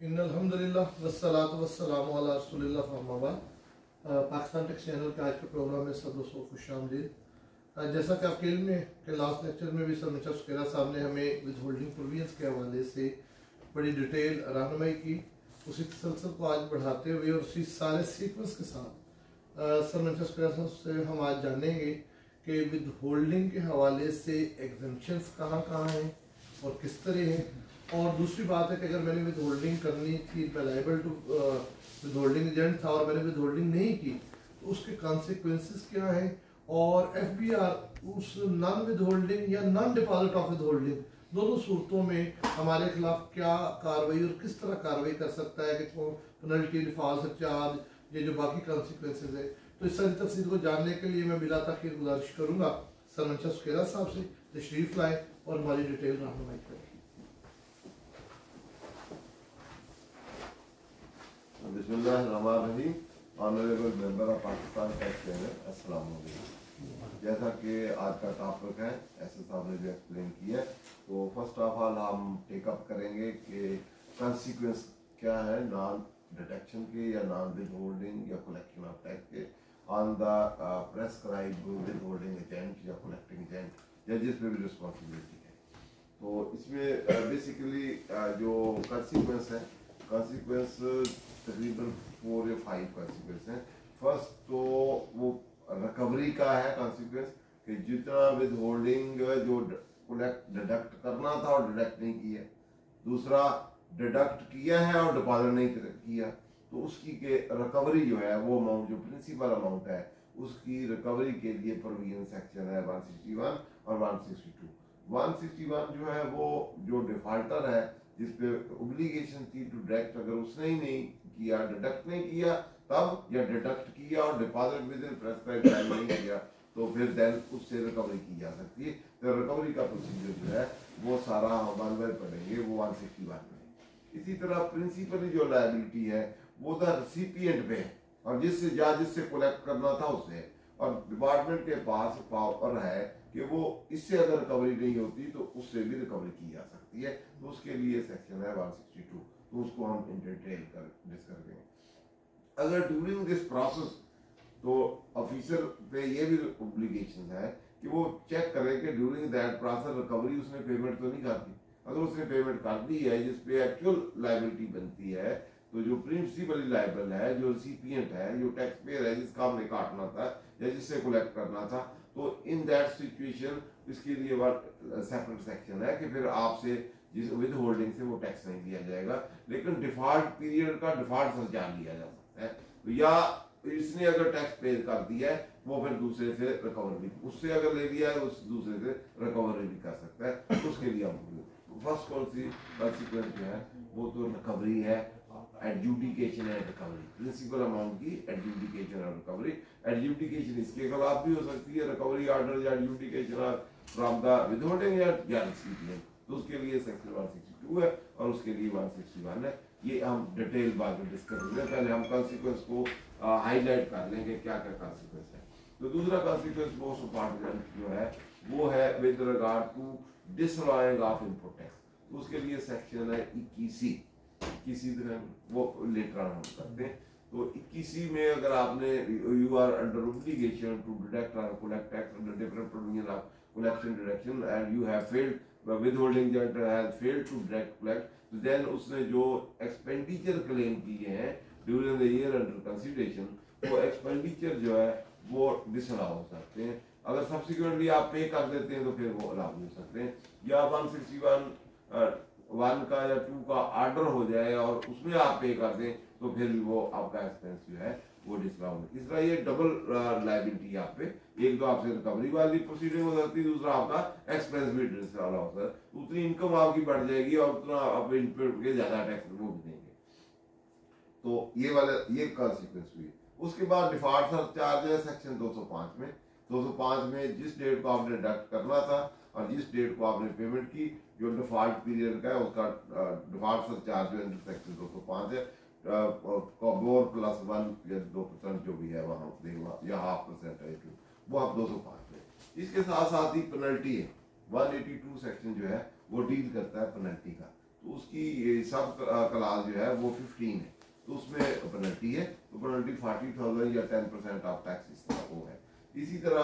इन्नल्हम्दुलिल्लाह वस्सलातु वस्सलामु अला रसूलिल्लाह अम्मा बाद। पाकिस्तान टेक चैनल के आज के प्रोग्राम में सब दोस्तों को खुशामदीद। जैसा कि आपके इल्म में कि लास्ट लेक्चर में भी सर मिर्जा सुकैरा साहब ने हमें विद होल्डिंग प्रोविजंस के हवाले से बड़ी डिटेल रहनुमाई की, उसी तसलसल को आज बढ़ाते हुए और उसी सारे सीक्वेंस के साथ सर मिर्जा सुकैरा साहब से हम आज जानेंगे कि विद होल्डिंग के हवाले से एग्जम्पशंस कहाँ कहाँ हैं और किस तरह हैं। और दूसरी बात है कि अगर मैंने विद होल्डिंग करनी थी, मैं liable to withholding agent था और मैंने विद होल्डिंग नहीं की तो उसके कॉन्सिक्वेंसेस क्या हैं, और एफबीआर उस नॉन विद होल्डिंग या non deposit of with holding दोनों सूरतों में हमारे खिलाफ क्या कार्रवाई और किस तरह कार्रवाई कर सकता है, कि पेनल्टी, डिफॉल्ट चार्ज, ये जो बाकी कॉन्सिक्वेंसेज है। तो इस सारी तफसील को जानने के लिए मैं बिला ताखीर गुजारिश करूँगा सर मिर्जा सुकैरा साहब से तशरीफ लाएँ और हमारी डिटेल रहनुमाई करें। बिस्मिल्लाहिर्रहमानिर्रहीम। Honourable member of Pakistan take channel, अस्सलाम वालेकुम। जैसा कि आज का टॉपिक है, ऐसे साहब ने भी एक्सप्लेन किया, तो फर्स्ट ऑफ ऑल हम टेकअप करेंगे कि कॉन्सिक्वेंस क्या है नॉन डिटेक्शन के या नॉन विद होल्डिंग या कलेक्शन ऑफ टैक्स के on the prescribe with holding agent या कलेक्टिंग एजेंट या जिस पे भी रिस्पॉन्सिबिलिटी है। तो इसमें बेसिकली जो कॉन्सिक्वेंस है, कॉन्सिक्वेंस तकरीबन 4 या 5 कॉन्सिक्वेंस हैं। फर्स्ट तो वो रिकवरी का है कॉन्सिक्वेंस कि जितना विद होल्डिंग जो डिडक्ट करना था और डिडक्ट नहीं किया, दूसरा डिडक्ट किया है और डिपॉजिट नहीं किया, तो उसकी के रिकवरी जो है वो अमाउंट जो प्रिंसिपल अमाउंट है उसकी रिकवरी के लिए प्रोविजन सेक्शन है 161 और 162। 161 जो है वो जो डिफॉल्टर है जिसपे ओब्लिगेशन थी टू डिडक्ट, अगर उसने ही नहीं किया, डिडक्ट नहीं किया तब, या डिडक्ट किया और deposit with in prescribed time नहीं किया, तो फिर देन उससे रिकवरी की जा सकती है। तो रिकवरी का प्रोसीजर जो है वो सारा हम वन बाय पढ़ेंगे वो 161 में। इसी तरह प्रिंसिपली जो लायबिलिटी है वो द रेसिपिएंट पे है और जिससे कलेक्ट करना था उससे, और डिपार्टमेंट के पास पावर है कि वो इससे अगर रिकवरी नहीं होती तो उससे भी रिकवरी की जा सकती है। तो उसके लिए सेक्शन है 162, तो उसको हम इन डिटेल कर डिस्कस करेंगे। अगर ड्यूरिंग दिस प्रोसेस, तो ऑफिसर पे ये भी ऑब्लिगेशन है कि वो चेक करे कि ड्यूरिंग दैट प्रोसेस रिकवरी उसने पेमेंट तो नहीं कर दी। अगर उसने पेमेंट कर दी है जिसपे एक्चुअल लायबिलिटी बनती है, तो जो प्रिंसिपली लायबल है, जो रिसिपिएंट है, जो टैक्स पेयर है जिसका हमने काटना था या जिससे कलेक्ट करना था, तो इन दैट सिचुएशन इसके लिए सेपरेट सेक्शन है कि फिर आपसे जिस विद होल्डिंग से वो टैक्स नहीं लिया जाएगा, लेकिन डिफॉल्ट पीरियड का डिफॉल्ट सरचार्ज लिया जा सकता है। तो या इसने अगर टैक्स पे कर दिया है वो फिर दूसरे से रिकवर भी, उससे अगर ले लिया है उस दूसरे से रिकवरी भी कर सकता है। उसके लिए हम फर्स्ट कॉन्सिक्वेंस जो है वो तो रिकवरी है, adjudication and recovery, principal amount की एडजुडिकेशन और रिकवरी। एडजुडिकेशन इसके खिलाफ भी हो सकती है, रिकवरी ऑर्डर या adjudication from the withholding या रिसिपिएंट, तो उसके लिए सेक्शन 162 है और उसके लिए 161 है। ये हम डिटेल बाद में डिस्कस करेंगे, पहले हम कॉन्सिक्वेंस को हाईलाइट कर लेंगे क्या क्या कॉन्सिक्वेंस है। तो दूसरा कॉन्सिक्वेंस मोस्ट इम्पोर्टेंट जो है वो है with regard to disallowing of input tax, तो उसके लिए सेक्शन है 21 वो लेटर हम करते हैं। तो 21 में अगर आपने you are under obligation to deduct और collect tax under different provision of collection deduction and you have failed withholding agent has failed to deduct collect, तो देन उसने जो एक्सपेंडिचर क्लेम किए हैं during the year under consideration, वो expenditure जो है वो डिसअलाउ हो सकते हैं। अगर सब्सिक्वेंटली आप पे कर देते हैं तो फिर वो अलाउ हो सकते हैं, या 161 1 का या 2 का ऑर्डर हो जाए और उसमें आप पे कर दें तो फिर भी वो आपका एक्सपेंस जो है वो डिसअलाउ है। इस तरह ये डबल लायबिलिटी आप पे, एक तो आपसे रिकवरी वाली प्रोसीडिंग हो जाती है, दूसरा आपका एक्सपेंस भी डिसअलाउ होता है। उतनी इनकम आपकी बढ़ जाएगी और उतना आप इनपुट के ज्यादा टैक्स वो भी देंगे। तो ये वाला ये कॉन्सिक्वेंस हुई। उसके बाद डिफॉल्ट सरचार्ज है सेक्शन 205 में। 205 में जिस डेट को आपने डिडक्ट करना था और जिस डेट को आपने पेमेंट की, जो डिफॉल्ट पीरियड का है उसका डिफॉल्ट सरचार्ज जो अंडर सेक्शन 205 है, कॉबोर प्लस 1 या 2% जो भी है वहाँ देगा, या 0.5% है वो आप 205 में। इसके साथ साथ ही पेनल्टी है, 182 सेक्शन जो है वो डील करता है पेनल्टी का, तो उसकी ये सब क्लास जो है वो 15 है, तो उसमें पेनल्टी है, तो पेनल्टी 40,000 या 10% ऑफ टैक्स इस तरह वो है। इसी तरह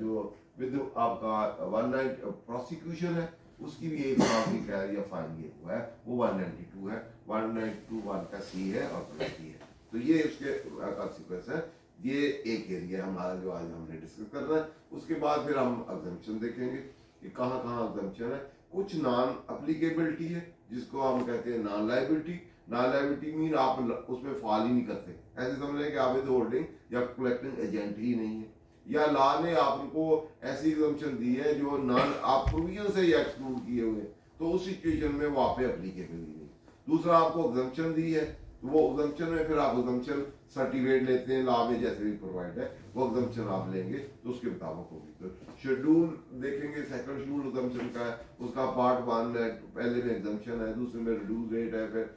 जो विद आपका 19 प्रोसिक्यूशन है उसकी भी एक साल की कैद या फाइन ये हुआ है, वो 192 है, 192(1) का सी है और पेनल्टी है। तो ये उसके कॉन्सिक्वेंस है। ये एक एरिया हमारा जो आज हमने डिस्कस करना है। उसके बाद फिर हम एग्जम्पशन देखेंगे कि कहाँ कहाँ एग्जम्पशन है। कुछ नॉन अप्लीकेबिलिटी है जिसको हम कहते हैं non liability. Non liability mean आप उसमें फॉल ही नहीं करते, ऐसे समझ लें कि आप विद होल्डिंग या कलेक्टिंग एजेंट ही नहीं है, या लॉ ने आपको ऐसी एग्जम्पशन दी है जो नॉन आप प्रोविजन से ही एक्सक्लूड किए हुए, तो उस सिचुएशन में वो आप पे अप्लीकेबल ही नहीं। दूसरा आपको एग्जम्पशन दी है, तो वो एग्जम्पशन में फिर आप एग्जम्पशन सर्टिफिकेट लेते हैं, लॉ में जैसे भी प्रोवाइड है वो एग्जम्पशन आप लेंगे तो उसके मुताबिक होगी। तो शेड्यूल देखेंगे, सेकंड शेड्यूल एग्जम्पशन का है, उसका पार्ट 1 है, पहले में एग्जम्पशन है, दूसरे में रिड्यूस रेट है, फिर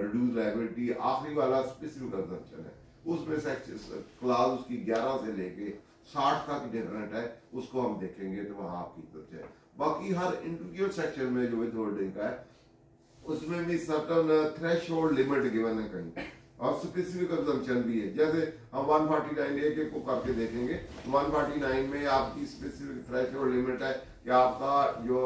रिड्यूस लायबिलिटी, आखिरी वाला स्पेसिफिक एग्जम्पशन है। उसमें सेक्शन क्लास उसकी 11 से लेके 60 तक डिफरेंट है, उसको हम देखेंगे तो वहां आपकी तरफ है। बाकी हर इंडिविजुअल सेक्शन में जो विद होल्डिंग का है उसमें भी सर्टन थ्रेशोल्ड लिमिट गिवन है कहीं, और स्पेसिफिक एग्जम्पशन भी है। जैसे हम 149 एक एक को करके देखेंगे। 149 में आपकी स्पेसिफिक थ्रेशोल्ड लिमिट है कि आपका जो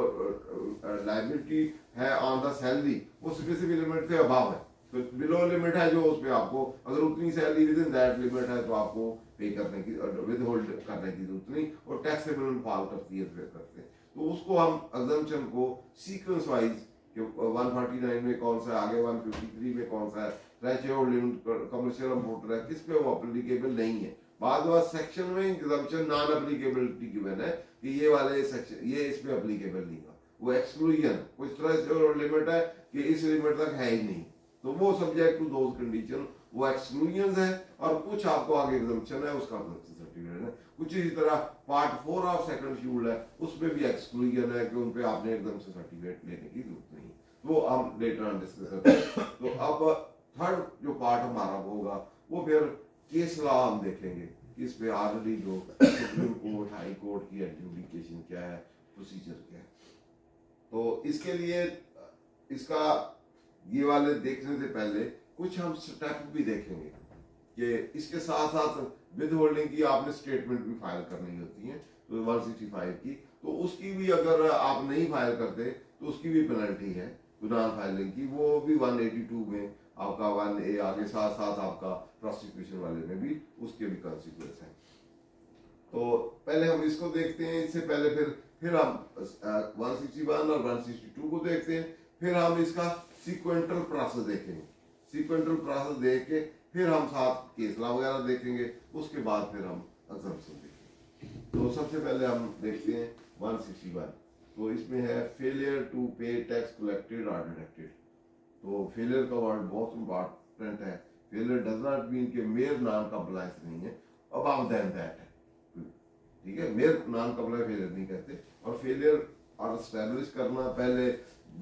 लायबिलिटी है ऑन द सैलरी वो स्पेसिफिक लिमिट से अबव है, तो बिलो लिमिट है जो उसमें आपको अगर उतनी salary with in that limit है तो आपको पे करने की विद होल्ड करने की जरूरत नहीं, और टैक्सेबल फॉल करती है करते हैं। तो उसको हम एग्जम्पशन को सीक्वेंस वाइज 149 में कौन सा आगे 153 में कौन सा है, थ्रेशोल्ड लिमिट कमर्शियल इंपोर्टर है किस पे वो एप्लीकेबल नहीं है। बाद में सेक्शन में एग्जम्पशन नॉन एप्लीकेबिलिटी गिवन है कि ये वाले सेक्शन ये इस पे एप्लीकेबल नहीं है, वो एक्सक्लूजन कुछ थ्रेशोल्ड लिमिट है कि इस लिमिट तक है ही नहीं, तो वो सब्जेक्ट टू दोज कंडीशन वो एक्सक्लूजन है, और कुछ आपको आगे एग्जम्पशन है उसका सर्टिफिकेट है। कुछ इसी तरह पार्ट 4 ऑफ सेकंड शेड्यूल है उसमें भी एक्सक्लूजन है कि उन पे आपने एकदम से सर्टिफिकेट लेने की जरूरत नहीं, वो हम लेटर ऑन डिस्कस करते हैं। तो अब थर्ड जो पार्ट हमारा होगा वो फिर केस लॉ हम देखेंगे कि इस पे ऑलरेडी जो सुप्रीम कोर्ट हाई कोर्ट की एडजुडिकेशन क्या है, प्रोसीजर क्या है। तो इसके लिए इसका ये वाले देखने से पहले कुछ हम स्टेप भी देखेंगे कि इसके साथ साथ विद होल्डिंग की आपने स्टेटमेंट भी फाइल करनी होती है, तो 165 की, तो उसकी भी अगर आप नहीं फाइल करते तो उसकी भी पेनल्टी है नॉन फाइलिंग की, वो भी 182 में आपका 1A आगे साथ साथ आपका प्रोसिक्यूशन वाले में भी उसके भी कॉन्सिक्वेंस है। तो पहले हम इसको देखते हैं, इससे पहले फिर हम 161 और 162 को देखते हैं, फिर हम इसका सीक्वेंटल प्रोसेस देखेंगे। सीक्वेंटल प्रोसेस देख के फिर हम साथ केस लॉ वगैरह देखेंगे, उसके बाद फिर हम एग्जम्पशन देखेंगे। तो सबसे पहले हम देखते हैं 161। तो इसमें है फेलियर टू पे टैक्स कलेक्टेड और डिडक्टेड। तो फेलियर का वर्ड बहुत इंपॉर्टेंट है। फेलियर डज नॉट मीन कि मेयर नॉन कंप्लायंस नहीं है, अबव देन दैट है, ठीक है। मेयर नॉन कंप्लायंस फेलियर नहीं कहते। और फेलियर और एस्टैब्लिश करना, पहले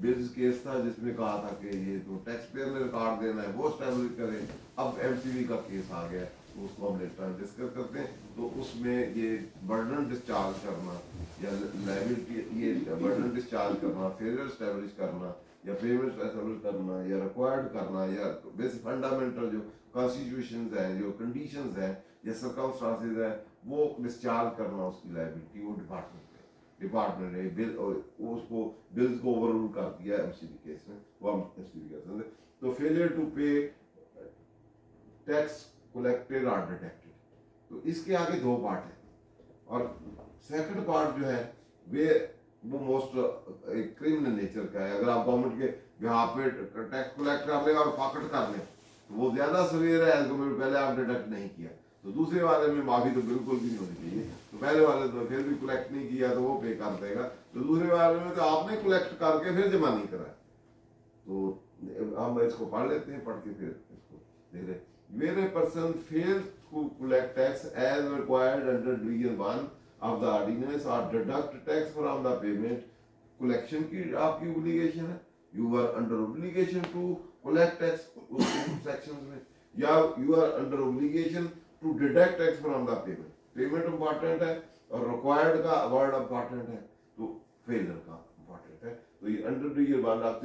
बिल्स केस था जिसमें कहा था कि ये तो टैक्स पेयर ने रिकॉर्ड देना है वो एस्टैब्लिश करें। अब एमसीवी का केस आ गया तो उसको हम लेटर डिस्कस करते हैं। तो उसमें ये बर्डन डिस्चार्ज करना या लायबिलिटी, ये बर्डन डिस्चार्ज करना, फेलियर एस्टैब्लिश करना या पेमेंट एस्टैब्लिश करना या रिक्वायर्ड करना, या बेसिक फंडामेंटल जो कॉन्स्टिट्यूशंस हैं, जो कंडीशंस हैं या सर्कमस्टांसेस हैं, वो डिस्चार्ज करना उसकी लायबिलिटी वो डिपार्टमेंट ने बिल उसको बिल्स को ओवररूल कर दिया एमसीबी केस में, वो हम एमसीबी कहते हैं। तो फेलियर टू पे टैक्स कलेक्टेड और डिडक्टेड, तो इसके आगे दो पार्ट है, और सेकंड पार्ट जो है वो मोस्ट क्रिमिनल नेचर का है। अगर आप गवर्नमेंट के बिहाफ पे टैक्स कलेक्ट कर ले और पॉकेट कर ले तो वो ज्यादा सवेर है, पहले आप डिडक्ट नहीं किया। तो दूसरे वाले में माफी तो बिल्कुल भी नहीं होनी चाहिए, तो पहले वाले तो फिर भी कलेक्ट नहीं किया तो वो पे कर देगा, तो दूसरे वाले में तो आपने कलेक्ट करके फिर जमा नहीं करा। तो हम इसको पढ़ लेते हैं, पढ़ के फिर इसको देख रहे। Where a person fails to collect tax as required under Division 1 of the ordinance or deduct tax from the payment, collection की आपकी obligation है, you are under obligation to collect tax उस sections में, या you are under obligation to deduct tax from the payment. Payment important है और required का word important है, तो failure का important है। तो ये अंडर डिवीजन 1 आप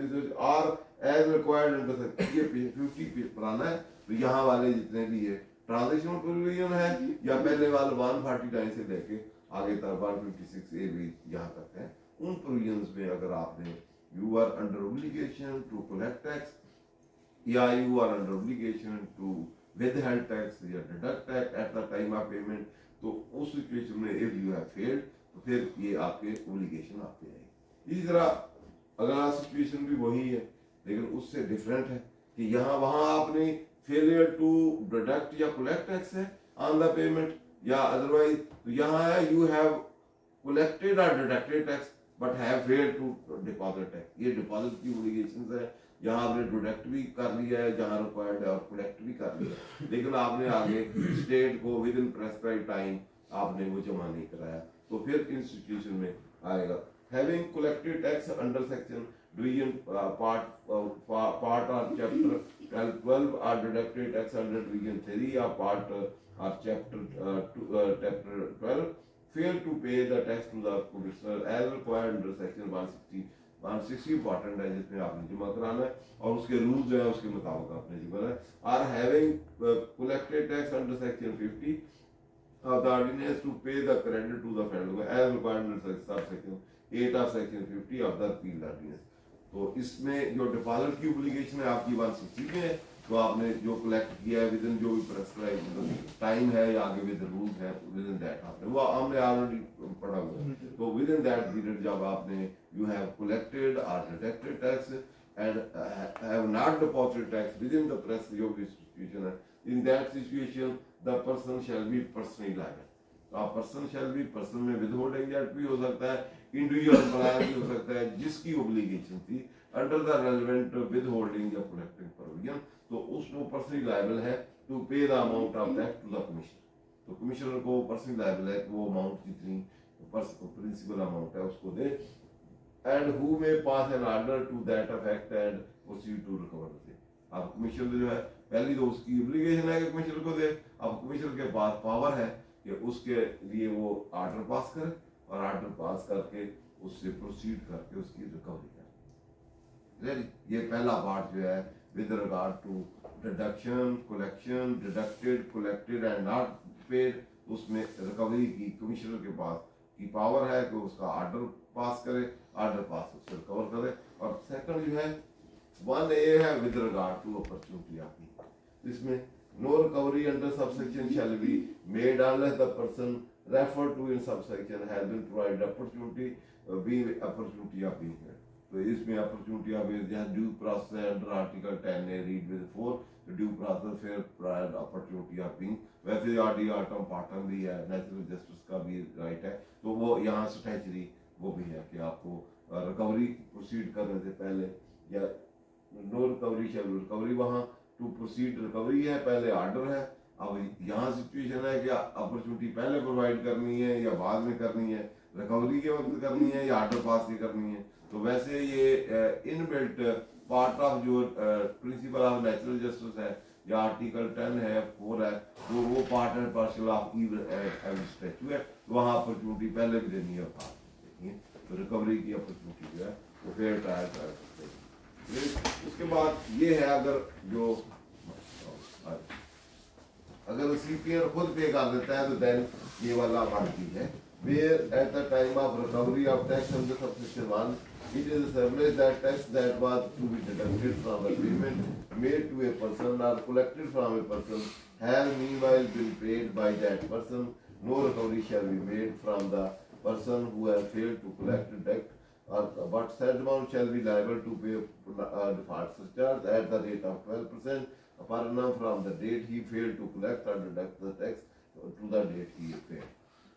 आर एज रिक्वायर्ड अंडर ये 50 पुराना है, तो यहाँ वाले जितने भी है ट्रांजिशनल प्रोविजन है या पहले वाले 149 से लेके आगे तक 156 ए भी यहाँ तक है, उन प्रोविजंस में अगर आपने you are under obligation to collect tax या you are under obligation to withheld tax या deduct tax at the time of payment, तो उस सिचुएशन में इफ यू हैव फेल्ड तो फिर ये आपके ऑब्लिगेशन आते आएगी। इसी तरह अगला सिचुएशन भी वही है लेकिन उससे डिफरेंट है कि यहाँ वहाँ आपने फेलियर टू डिडक्ट या कलेक्ट टैक्स है ऑन द पेमेंट या अदरवाइज, तो यहाँ है यू हैव कलेक्टेड और deducted tax but have failed to deposit tax, ये डिपॉजिट की ऑब्लिगेशंस है। यहाँ आपने डिडक्ट भी कर लिया है जहाँ रिक्वायर्ड है और कलेक्ट भी कर लिया है, लेकिन आपने आगे स्टेट को विद इन प्रेस्क्राइब टाइम आपने वो जमा नहीं कराया, तो फिर इन सिचुएशन में आएगा having collected tax under section division part और chapter 12 or deducted tax under division 3 या पार्ट और chapter 12 fail to pay the tax to the commissioner as required under section 160 important है जिसमें आपने जमा कराना है और उसके रूल्स जो है उसके मुताबिक आपने जमा कराना है। Are having collected tax under section 50 of the ordinance to pay the credit to the federal as required under section 8 of section 50 of the repeal ordinance, तो इसमें जो डिपॉजिट की ऑब्लिगेशन है आपकी 160 में है, तो आपने जो कलेक्ट किया है विद इन जो भी प्रेस्क्राइब टाइम है या आगे विद रूल्स है विद इन दैट आपने वो हमने ऑलरेडी पढ़ा हुआ है, तो विद इन दैट पीरियड जब आपने यू हैव कलेक्टेड और deducted tax and have not deposited tax with in the press जो भी सिचुएशन है, in that situation the person shall be personally liable, तो आप पर्सन शैल बी पर्सन में with holding agent भी हो सकता है, इंडिविजुअल एम्प्लॉयर भी हो सकता है जिसकी ऑब्लिगेशन थी under the relevant withholding या कलेक्टिंग प्रोविजन, तो उसको पर्सनली लायबल है to pay the amount of tax to the commissioner, तो कमिश्नर को पर्सनली लायबल है वो अमाउंट जितनी प्रिंसिपल अमाउंट है उसको दे and who may pass an order to that effect and proceed to recover से, अब कमिश्नर जो है पहली तो उसकी ऑब्लिगेशन है कि कमिश्नर को दे, अब कमिश्नर के पास पावर है कि उसके लिए वो ऑर्डर पास करे और ऑर्डर पास करके उससे प्रोसीड करके उसकी रिकवरी करे। ये पहला पार्ट जो है with regard to deduction, collection, deducted, collected and not paid, उसमें रिकवरी की कमिश्नर के पास की पावर है कि उसका ऑर्डर पास करे, ऑर्डर पास उससे रिकवर करे, और सेकंड जो है 1A है with regard to opportunity आपकी, इसमें no recovery under subsection shall be made unless the person referred to in subsection has been provided opportunity of being here, तो इसमें opportunity of due process under article 10 A read with 4, तो due process फिर prior opportunity of being, वैसे RD atom Patan भी है, natural justice का भी right है, तो वो यहाँ स्टैचुरी वो भी है कि आपको रिकवरी प्रोसीड करने से पहले या नो रिकवरी शैल रिकवरी, वहाँ टू प्रोसीड रिकवरी है पहले ऑर्डर है, अब यहाँ सिचुएशन है कि अपॉर्चुनिटी पहले प्रोवाइड करनी है या बाद में करनी है, रिकवरी के वक्त करनी है या ऑर्डर पास की करनी है, तो वैसे ये इनबिल्ट पार्ट ऑफ जो प्रिंसिपल ऑफ नेचुरल जस्टिस है या आर्टिकल 10 है 4 है, तो वो part and parcel of every statue है, तो वहाँ अपॉर्चुनिटी पहले भी देनी है तो रिकवरी की अपॉर्चुनिटी जो है वो फेयर ट्रायल कर सकते हैं। उसके बाद ये है अगर सीपीआर खुद पे कर देता है तो देन ये वाला बाकी है where at the time of recovery of tax under subsection 1 it is established that tax that was to be deducted from the payment made to a person or collected from a person has meanwhile been paid by that person, no recovery shall be made from the person who has failed to collect the debt, but said amount shall be liable to pay default surcharge at the rate of 12% per annum from the date he failed to collect or deduct the tax to the date he paid,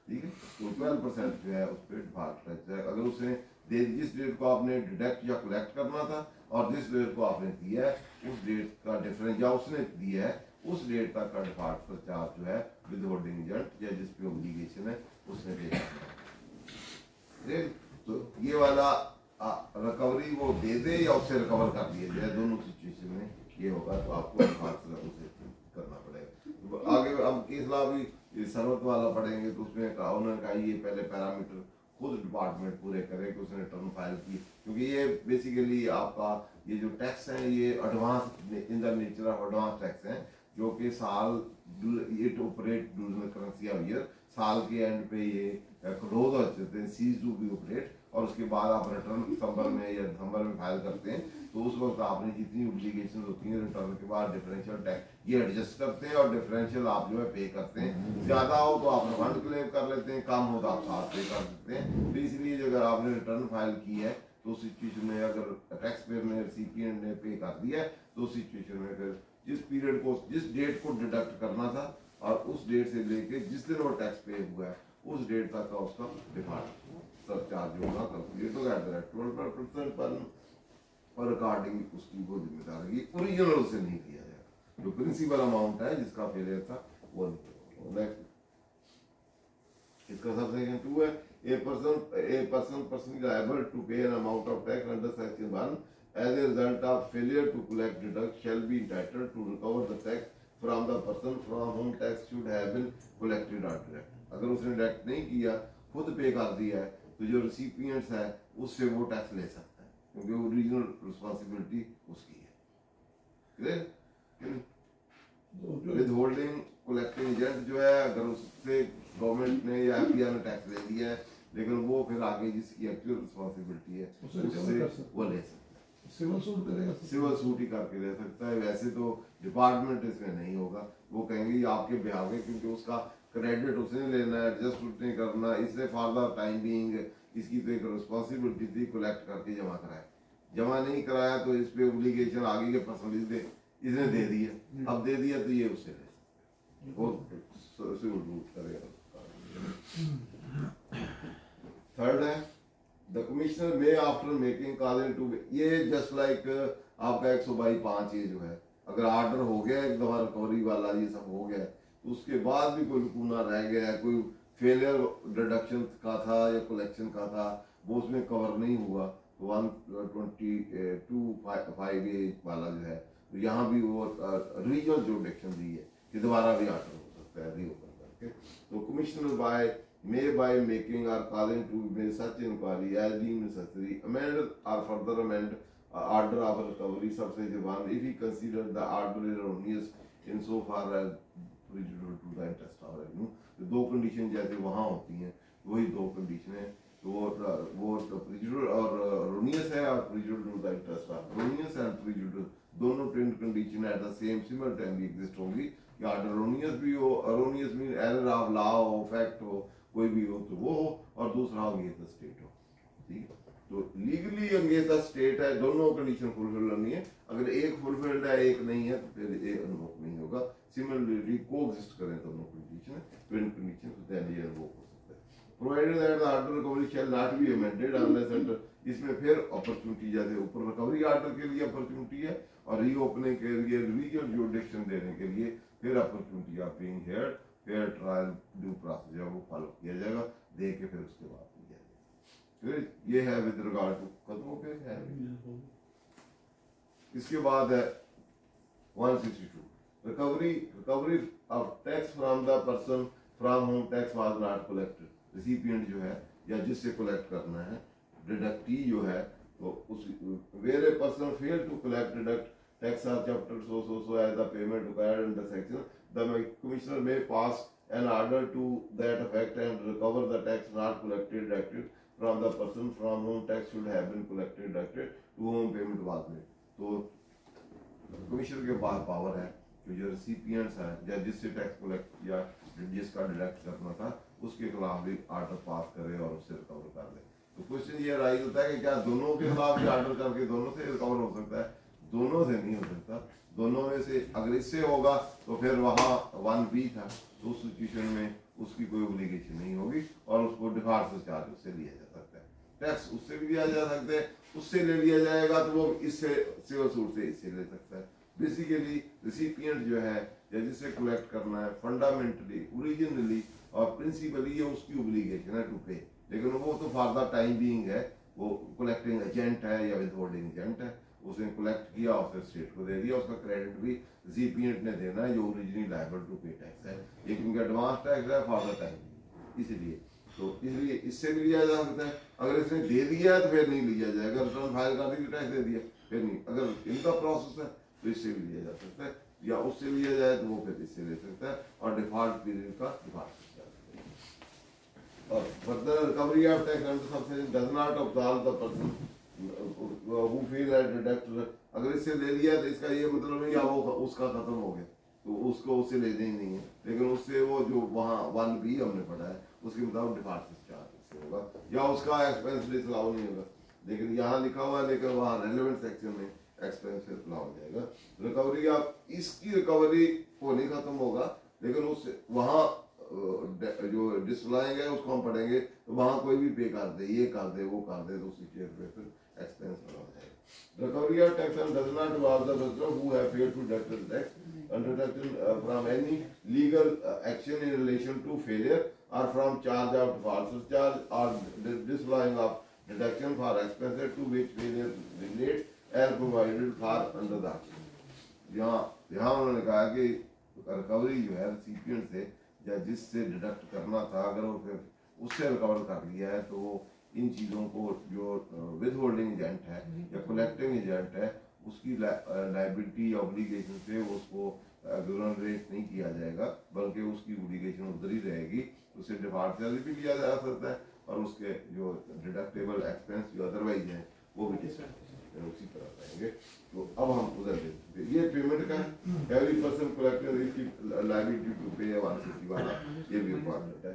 ठीक है, तो 12% जो है उस पर default tax है, अगर उसने जिस डेट को आपने डिडक्ट या कलेक्ट करना था और जिस डेट को आपने दिया है उस डेट का डिफरेंस या उसने दिया है उस डेट तक का डिफॉल्ट चार्ज जो है विद होल्डिंग एजेंट या जिस पे ऑब्लिगेशन है उसने पे करना है, तो ये वाला रिकवरी वो दे दे या उससे रिकवर कर दिया जाए, दोनों सिचुएशन में ये होगा, तो आपको डिफॉल्ट करना पड़ेगा। तो आगे हम केस लॉ भी ये सर्वत वाला पढ़ेंगे तो उसमें उन्होंने कहा ये पहले पैरामीटर खुद डिपार्टमेंट पूरे करे कि उसने रिटर्न फाइल की, क्योंकि ये बेसिकली आपका ये जो टैक्स है ये advance in the nature of advance tax है, जो कि साल it operate during the currency of year, साल के एंड पे ये क्लोज हो जाते हैं, सीज टू बी ऑपरेट, और उसके बाद आप रिटर्न दिसंबर में या दिसंबर में फाइल करते हैं, तो उस वक्त आपने जितनी ऑब्लिगेशन होती हैं रिटर्न के बाद डिफरेंशियल टैक्स ये एडजस्ट करते हैं, और डिफरेंशियल आप जो है पे करते हैं। ज़्यादा हो तो आप रिफंड क्लेम कर लेते हैं, कम हो तो आप साथ पे कर देते हैं। तो इसलिए अगर आपने रिटर्न फाइल की है तो उस सिचुएशन में अगर टैक्स पेयर ने रिसिपिएंट ने पे कर दिया है तो उस सिचुएशन में फिर जिस पीरियड को जिस डेट को डिडक्ट करना था और उस डेट से लेके जिस दिन वो टैक्स पे हुआ है उस डेट तक का उसका डिफॉल्ट सरचार्ज होगा, कैलकुलेट होगा एट द रेट 12% पर रिकॉर्डिंग उसकी वो जिम्मेदारी ओरिजिनल से नहीं किया जाएगा, जो प्रिंसिपल अमाउंट है जिसका फेलियर था वो नहीं। नेक्स्ट इसका सबसेक्शन 2 है a person liable to pay an amount of tax under section 1 as a result of failure to collect deduct shall be entitled to recover the tax from the person from whom tax should have been collected or direct। अगर उसने direct नहीं किया, खुद पे कर दिया है, तो जो रिसिपिएंट्स है उससे वो टैक्स ले सकता है, क्योंकि ओरिजिनल रिस्पांसिबिलिटी उसकी है। Clear? With holding collecting agent जो है अगर उससे गवर्नमेंट ने या एफपीआर ने टैक्स ले लिया है, लेकिन वो फिर आगे जिसकी एक्चुअल रिस्पांसिबिलिटी है उससे वो ले सकता है, सिविल सूट करेगा, सिविल सूट ही करके ले सकता है। वैसे तो डिपार्टमेंट इसमें नहीं होगा, वो कहेंगे ये आपके बिहाव है, क्योंकि उसका क्रेडिट उसने लेना है, एडजस्ट उसने करना, इसलिए फॉर द टाइम बीइंग इसकी तो एक रिस्पांसिबिलिटी थी कलेक्ट करके जमा कराए, जमा नहीं कराया तो इस पे ऑब्लिगेशन आगे के पर्सन इसने दे दिया, अब दे दिया तो ये उससे ले सकते, वो सिविल रूट करेगा। थर्ड है the commissioner may after making calling to, ये जस्ट लाइक आपका 122 ये जो है, अगर ऑर्डर हो गया एक दफा रिकवरी वाला ये सब हो गया तो उसके बाद भी कोई लकूना रह गया है, कोई फेलियर डिडक्शन का था या कलेक्शन का था वो उसमें कवर नहीं हुआ, तो 122(5)(a) वाला जो है तो यहाँ भी वो रीजनल जुरिडिक्शन दी है कि दोबारा भी ऑर्डर हो सकता है रीओपन करके। तो commissioner by making or calling to make such inquiry as deemed necessary amend or further amend order of recovery subsection 1 if he considered the order erroneous insofar as prejudicial to the interest of revenue। तो दो condition जैसे वहाँ होती हैं वही दो condition है, तो वो प्रेजुडिशियल और erroneous है और prejudicial to the interest of erroneous and prejudicial दोनों trend condition at the same simultaneously exist होंगी, या erroneous भी हो, erroneous mean error of law हो, फैक्ट हो, कोई भी हो तो वो हो, और दूसरा अगेंस्ट द स्टेट हो। ठीक है, तो लीगली अगेंस्ट द स्टेट है, दोनों कंडीशन फुलफिल करनी है, अगर एक फुलफिल्ड है एक नहीं है तो फिर एक अनवोक नहीं होगा, सिमिलरली कोएग्जिस्ट करें दोनों कंडीशन, ट्विन कंडीशन, तो देन ये अनवोक हो सकता है। Provided that the order recovery shall not be amended unless and, इसमें फिर अपॉर्चुनिटी जैसे ऊपर रिकवरी ऑर्डर के लिए अपॉर्चुनिटी है और रीओपनिंग के लिए रिवीजन जुरिडिक्शन देने के लिए फिर opportunity of being heard, fair trial due process जो वो फॉलो किया जाएगा, दे के फिर उसके बाद किया जाएगा। फिर ये है विद रिगार्ड टू खत्म हो गए है। इसके बाद है 162 recovery of tax from the person from home tax was not collected, recipient जो है या जिससे कलेक्ट करना है, डिडक्टी जो है तो उस where a person fail to collect deduct tax of chapter so as the payment required under section, the commissioner may pass an order to that effect and recover the tax not collected deducted from the person from whom tax should have been collected deducted to whom payment was made। तो commissioner के पास power है कि जो रिसिपिएंट्स है या जिससे tax collect या जिसका डिडक्ट करना था उसके खिलाफ भी ऑर्डर पास करे और उससे रिकवर कर दे। तो क्वेश्चन ये राइज होता है कि क्या दोनों के खिलाफ भी ऑर्डर करके दोनों से रिकवर हो सकता है? दोनों से नहीं हो सकता, दोनों में से अगर इससे होगा तो फिर वहाँ 1B था तो उस सिचुएशन में उसकी कोई ऑब्लिगेशन नहीं होगी और उसको डिफॉल्ट से चार्ज उससे लिया जा सकता है, टैक्स उससे भी लिया जा सकता है, उससे ले लिया जाएगा तो वो इससे सिविल सूट से इससे ले सकता है। बेसिकली रिसिपिएंट जो है या जिससे कलेक्ट करना है फंडामेंटली ओरिजिनली और प्रिंसिपली ये उसकी ऑब्लिगेशन है टू पे, लेकिन वो तो फॉर द टाइम बीइंग है, वो कलेक्टिंग एजेंट है या विदहोल्डिंग एजेंट है, उसने कलेक्ट किया उसने स्टेट को दे दिया, उसका क्रेडिट भी रिसिपिएंट ने देना है जो ओरिजिनली लायबल टू पे टैक्स है, ये क्योंकि एडवांस टैक्स है फॉर द टाइम, इसलिए तो इसलिए इससे भी लिया जा सकता है। अगर इसने दे दिया है तो फिर नहीं लिया जाएगा, रिटर्न फाइल कर दी, टैक्स दे दिया फिर नहीं। अगर इनका प्रोसेस है तो इससे भी लिया जा सकता है, या उससे लिया जाए तो वो फिर इससे ले सकता है, और डिफॉल्ट पीरियड का डिफॉल्ट। और further recovery of tax under subsection does not absolve the person who feel that deduct. अगर इससे ले लिया तो इसका ये मतलब नहीं वो उसका खत्म हो गया तो उसको उससे लेना ही नहीं है, लेकिन उससे वो जो वहाँ 1B हमने पढ़ा है उसके मुताबिक डिपार्टमेंट चार्ज होगा, या उसका एक्सपेंस डिसअलाउ नहीं होगा। लेकिन यहाँ लिखा हुआ है, लेकिन वहाँ रेलेवेंट सेक्शन में एक्सपेंस अलाउ हो जाएगा। रिकवरी आप इसकी रिकवरी को नहीं खत्म होगा, लेकिन उससे वहाँ जो डिसलाएंगे उसको हम पढ़ेंगे, तो वहाँ कोई भी पे कर दे, ये कर दे, वो कर दे, तो उसी चीज पे फिर एक्सपेंस अलाउ हो जाएगा। Recovery of tax and does not involve the person who have failed to deduct tax undertaken from any legal action in relation to failure or from charge of false charge or disallowing of deduction for expenses to which failure relate as provided for under the action। यहाँ उन्होंने कहा कि recovery जो है recipient से या जिससे deduct करना था, अगर वो फिर उससे रिकवर कर लिया है तो वो इन चीज़ों को जो विद होल्डिंग एजेंट है या कलेक्टिंग एजेंट है उसकी लाइबिलिटी ऑब्लिगेशन से उसको एग्जोनरेट नहीं किया जाएगा, बल्कि उसकी ऑब्लिगेशन उधर ही रहेगी। उससे डिफॉल्ट चार्ज भी लिया जा सकता है और उसके जो डिडक्टेबल एक्सपेंस जो अदरवाइज है वो भी उसी तरह रहेंगे। तो अब हम उधर देखते हैं, ये पेमेंट का एवरी पर्सन कलेक्टर इसकी लाइबिलिटी टू पे 160 वाला ये भी इम्पोर्टेंट है।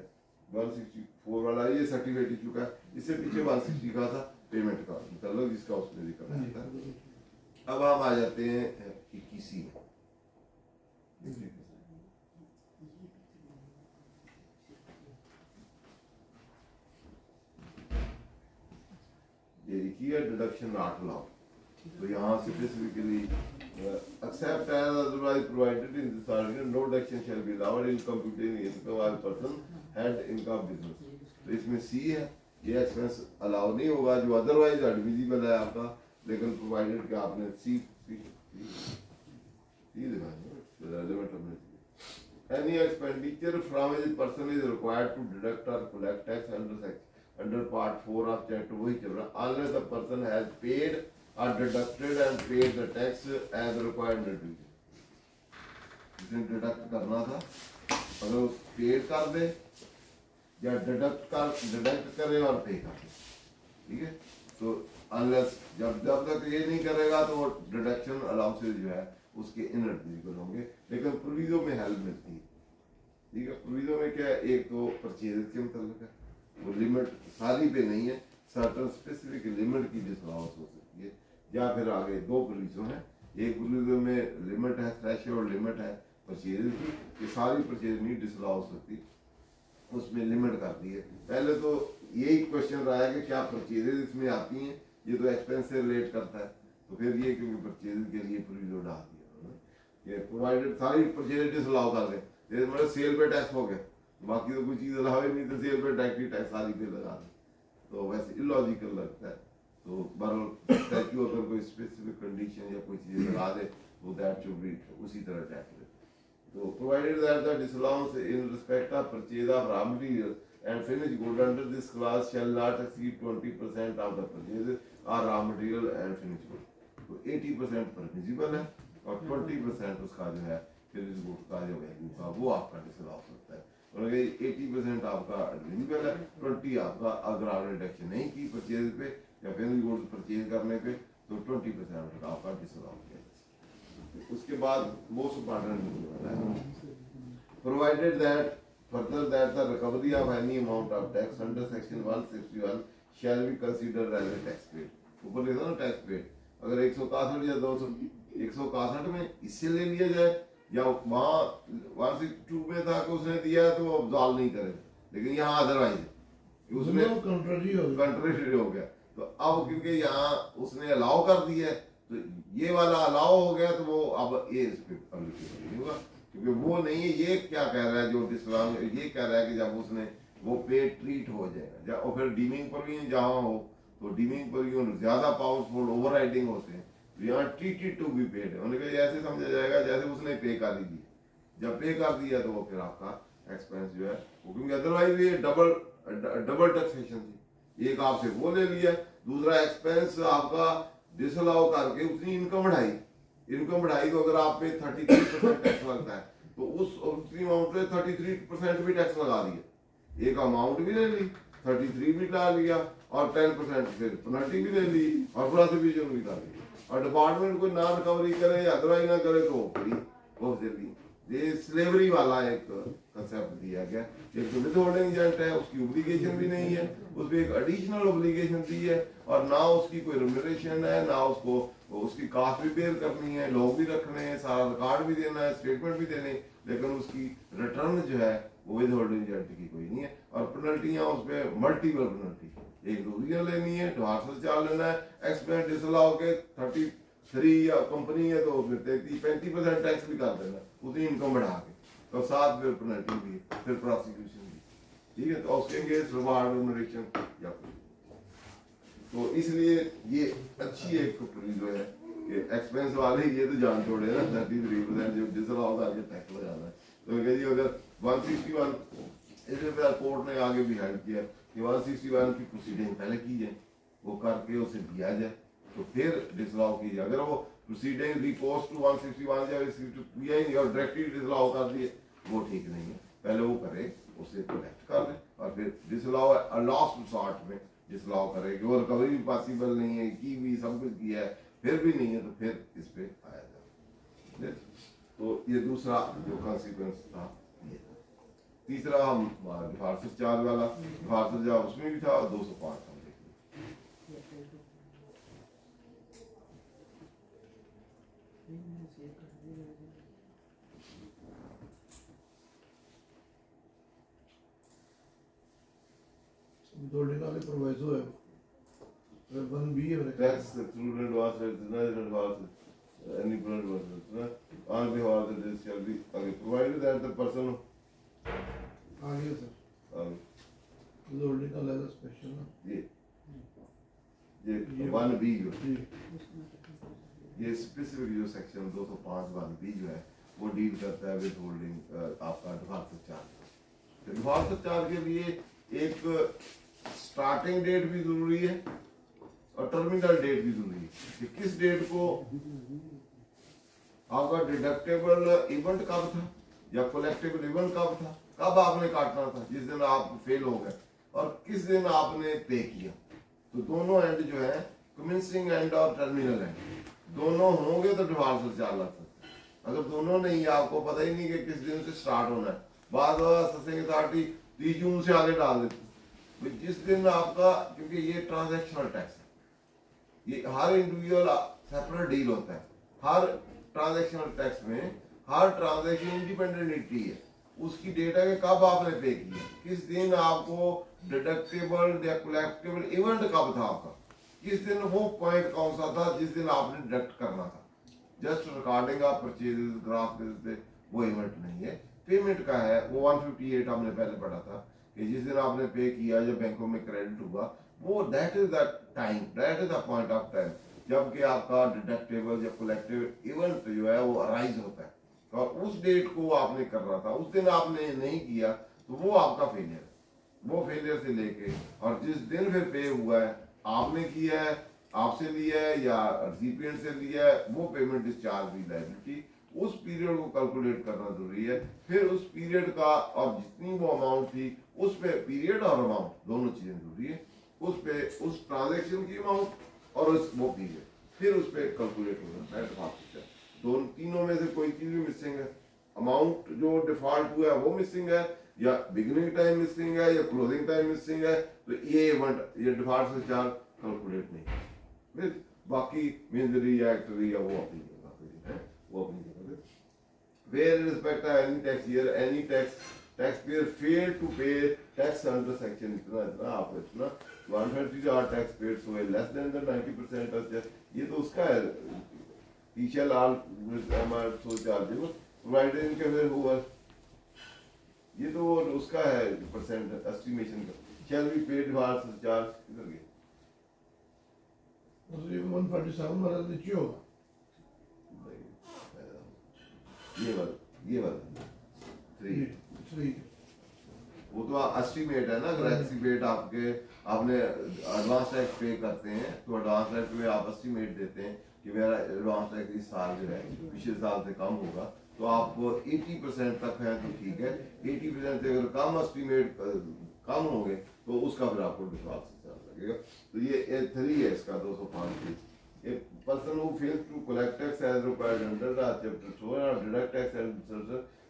164 वाला ये सर्टिफिकेट इशू का, इससे पीछे 160 का था पेमेंट का मतलब जिसका उसमें भी करना था। अब हम आ जाते हैं 21 में। ये लिखिए डिडक्शन नॉट अलाउड, तो यहाँ से specifically except as otherwise provided in this article, no deduction shall be allowed in computing income of person had income business। तो इसमें सी है, ये एक्सपेंस अलाउ नहीं होगा जो अदरवाइज एडमिजिबल है आपका, लेकिन प्रोवाइडेड कि आपने सी any expenditure from a person is required to deduct or collect tax under part 4 of chapter वही चल रहा, unless the person has paid are deducted and paid the tax as required under duty। जिसने deduct करना था अगर paid कर दे या deduct करे और पे कर दे, ठीक है। तो अनलेस जब तक ये नहीं करेगा तो वो डिडक्शन अलाउंसेस जो है उसके इनएलिजिबल होंगे, लेकिन प्रोविजो में हेल्प मिलती है, ठीक है। प्रोविजो में क्या है, एक तो परचेज के मतलब है, वो लिमिट सारी पे नहीं है, सर्टन स्पेसिफिक लिमिट की डिसअलाउंस हो सकती है, या फिर आगे दो प्रोविजन है, एक प्रोविजन में लिमिट है, थ्रेशोल्ड लिमिट है परचेज की, ये सारी परचेज नहीं डिसअलाउ हो सकती, उसमें लिमिट कर दी है। पहले तो यही क्वेश्चन रहा है कि क्या परचेजेज इसमें आती हैं, ये तो एक्सपेंस से रिलेट करता है, तो फिर ये क्योंकि परचेज के लिए प्रोविजन डाल दिया ये प्रोवाइडेड सारी परचेज डिसअलाउ कर दें, मतलब सेल पे टैक्स हो गया, बाकी तो कोई चीज अलावा ही नहीं, तो सेल पे टैक्स सारी पे लगा दें, तो वैसे इलॉजिकल लगता है। तो बहरहाल स्टैच्यू अगर कोई स्पेसिफिक कंडीशन या कोई चीज लगा दे तो दैट शुड बी उसी तरह टैक्स दे। तो provided that the disallowance in respect of purchase of raw material and finished good under this clause shall not exceed 20% of the purchase और raw material and finished good. तो 80% permissible है और 20% उसका जो है फिनिश्ड गुड का जो value का वो आपका डिसअलाउ सकता है। और 80% आपका एडमिसिबल है, 20 आपका अगर आपने डिडक्शन नहीं की परचेज पे या फिनिश्ड गुड परचेज करने पे तो 20% आपका डिसअलाउ किया। उसके बाद most important provided that further that the recovery of any amount of tax under section 161 shall be considered as a tax paid. ऊपर लिखा ना टैक्स पेड, अगर 161 या 161 में इससे ले लिया जाए या वहाँ 162 में था कि उसने दिया है तो वो अब्सॉल्व नहीं करे, लेकिन यहाँ अदरवाइज उसने कंट्री हो गया, तो अब क्योंकि यहाँ उसने अलाउ कर दिया है तो ये वाला अलाउ हो गया, तो वो अब ये इस पे नहीं होगा, क्योंकि वो नहीं है। ये क्या कह रहा है जो इस्लाम ये कह रहा है कि जब उसने वो पे ट्रीट हो जाएगा और फिर डीमिंग पर भी जहाँ हो तो डीमिंग पर भी ज्यादा पावरफुल ओवर राइडिंग होते हैं, तो यहाँ ट्रीटेड टू बी पेड है, उन्हें ऐसे समझा जाएगा जैसे उसने पे कर दी। जब पे कर दिया तो वो फिर आपका एक्सपेंस जो है वो, क्योंकि अदरवाइज ये डबल डबल टैक्सेशन थी। एक आपसे वो ले लिया, दूसरा एक्सपेंस आपका डिसअलाउ करके उतनी इनकम बढ़ाई तो अगर आप पे 33% टैक्स लगता है तो उतनी अमाउंट पे 33% भी टैक्स लगा दिया। एक अमाउंट भी ले ली, 33 भी ला लिया और 10% फिर पेनल्टी भी ले ली और प्रोसिक्यूशन भी कर ली। और डिपार्टमेंट कोई ना रिकवरी करे या अदरवाइज ना करे तो फ्री ऑफ दी। ये स्लेवरी वाला एक कंसेप्ट दिया गया। एक तो विद होल्डिंग एजेंट है, उसकी ओब्लिगेशन भी नहीं है, उसमें एक एडिशनल ओब्लिगेशन दी है और ना उसकी कोई रेम्यूनरेशन है, ना उसको उसकी कास्ट भी बेयर करनी है, लोग भी रखने हैं, सारा रिकॉर्ड भी देना है, स्टेटमेंट भी देने, लेकिन उसकी रिटर्न जो है वो विद होल्डिंग एजेंट की कोई नहीं है। और पेनल्टियां उस पर मल्टीपल पेनल्टी, एक दूसरी लेनी है, डिफॉल्टर चार्ज लेना है, एक्सपेंस डिसअलाउ के 33 या कंपनी है तो फिर 35% टैक्स भी कर देना उतनी इनकम बढ़ा के, तो साथ फिर पेनल्टी भी, फिर प्रोसिक्यूशन भी, ठीक है। तो उसके अगेंस्ट रिवार्ड रेम्यूनरेशन या कुछ। तो इसलिए ये अच्छी एक जो है कि एक्सपेंस वाले ये तो जान छोड़े ना, 33% जो डिसअलाउ करके टैक्स लगाना है। तो जी अगर 161 इसलिए कोर्ट ने आगे भी हेल्प किया कि 161 की प्रोसीडिंग पहले की जाए, वो करके उसे दिया जाए तो फिर डिसअलाउ की जाए। अगर वो प्रोसीडिंग रिपोर्ट टू 161 या किया ही नहीं और डायरेक्टली डिसअलाउ कर दिए, वो ठीक नहीं है। पहले वो करे, उसे कलेक्ट कर ले और फिर डिसअलाउ लास्ट रिसॉर्ट में डिसअलाउ करे कि वो रिकवरी भी पॉसिबल नहीं है, की भी सब कुछ किया है फिर भी नहीं है, तो फिर इस पे आया जाए। तो ये दूसरा जो कॉन्सिक्वेंस था ये था। तीसरा हम डिफॉल्टर चार्ज वाला, डिफॉल्टर चार्ज उसमें भी था 205 हम देख होल्डिंग वाले प्रोवाइजो है 1B है tax excluded was advance any person on behalf of this shall be provided that the person आगे सर होल्डिंग का लेवल स्पेशल ना ये 1B जो ये स्पेसिफिक जो सेक्शन 205 1B जो है वो डील करता है विद होल्डिंग आपका डिफॉल्टर चार्ज। डिफॉल्टर चार्ज के लिए एक स्टार्टिंग डेट भी जरूरी है और टर्मिनल डेट भी जरूरी है कि किस डेट को आपका डिडक्टेबल इवेंट कब था या कलेक्टेबल इवेंट कब था, कब आपने काटना था, जिस दिन आप फेल हो गए, और किस दिन आपने पे किया। तो दोनों एंड जो है कमेंसिंग एंड और टर्मिनल एंड दोनों होंगे तो डिफॉल्टर चार्ज लग सकता है। अगर दोनों नहीं, आपको पता ही नहीं कि किस दिन से स्टार्ट होना है, बाद ससेंगे अथॉरिटी 30 जून से आगे डाल देती तो जिस दिन आपका, क्योंकि ये ट्रांजैक्शनल टैक्स है, ये हर इंडिविजुअल सेपरेट डील होता है। हर ट्रांजैक्शनल टैक्स में हर ट्रांजैक्शन इंडिपेंडेंट एंटिटी है, उसकी डेटा के कब आपने पे किया, किस दिन आपको डिडक्टेबल या कलेक्टेबल इवेंट कब था आपका, किस दिन वो पॉइंट कौन सा था जिस दिन आपने डिडक्ट करना था। Just recording of purchases graph पे वो इवेंट नहीं है। पेमेंट का है वो 158 हमने पहले पढ़ा था कि जिस दिन आपने पे किया या बैंकों में क्रेडिट हुआ, वो that is the time, that is the point of time जबकि आपका डिडक्टेबल या कलेक्टिव इवेंट जो है वो अराइज होता है, और उस डेट को आपने करना था, उस दिन आपने नहीं किया तो वो आपका फेलियर है। वो फेलियर से लेके और जिस दिन फिर पे हुआ है, आपने किया है, आपसे लिया है या रिसिपिएंट से लिया है, वो पेमेंट डिस्चार्ज भी लायबिलिटी, उस पीरियड को कैलकुलेट करना जरूरी है। फिर उस पीरियड का और जितनी वो अमाउंट थी उस पे पीरियड और अमाउंट दोनों चीजें जरूरी है, उस पे उस ट्रांजैक्शन की अमाउंट और उस वो पीरियड, फिर उस पे कैलकुलेट होना है। दोनों तीनों में से कोई चीज भी मिसिंग है, अमाउंट जो डिफॉल्ट हुआ है वो मिसिंग है, या बिगिनिंग टाइम मिसिंग है या क्लोजिंग टाइम मिसिंग है, तो ये इवेंट ये डिफॉल्ट से चार्ज कैलकुलेट नहीं है। बाकी मिजरी या एक्टरी या वो अपनी जगह है, वो अपनी जगह पे। Where in respect of any tax year, any taxpayer failed to pay tax under section इतना आप इतना 130 are tax paid so less than the 90% of the, ये तो उसका है initial all हमारे so chargeable provided इनके फिर हुआ, ये तो उसका है परसेंट एस्टिमेशन का shall be paid for charge इधर गए, तो ये 147 वाला नीचे होगा, ये वाला 3 वो तो एस्टिमेट है ना। अगर एस्टिमेट आपने एडवांस टैक्स पे करते हैं तो एडवांस टैक्स में आप एस्टिमेट देते हैं कि मेरा एडवांस टैक्स इस साल जो है पिछले साल से कम होगा, तो आप 80% तक है तो ठीक है। 80% से अगर कम एस्टिमेट कम होंगे तो उसका फिर आपको डिफॉल्ट से चार्ज लगेगा। तो ये 3 है इसका 205। A person who fails to collect tax as required under the chapter 4 or deduct tax and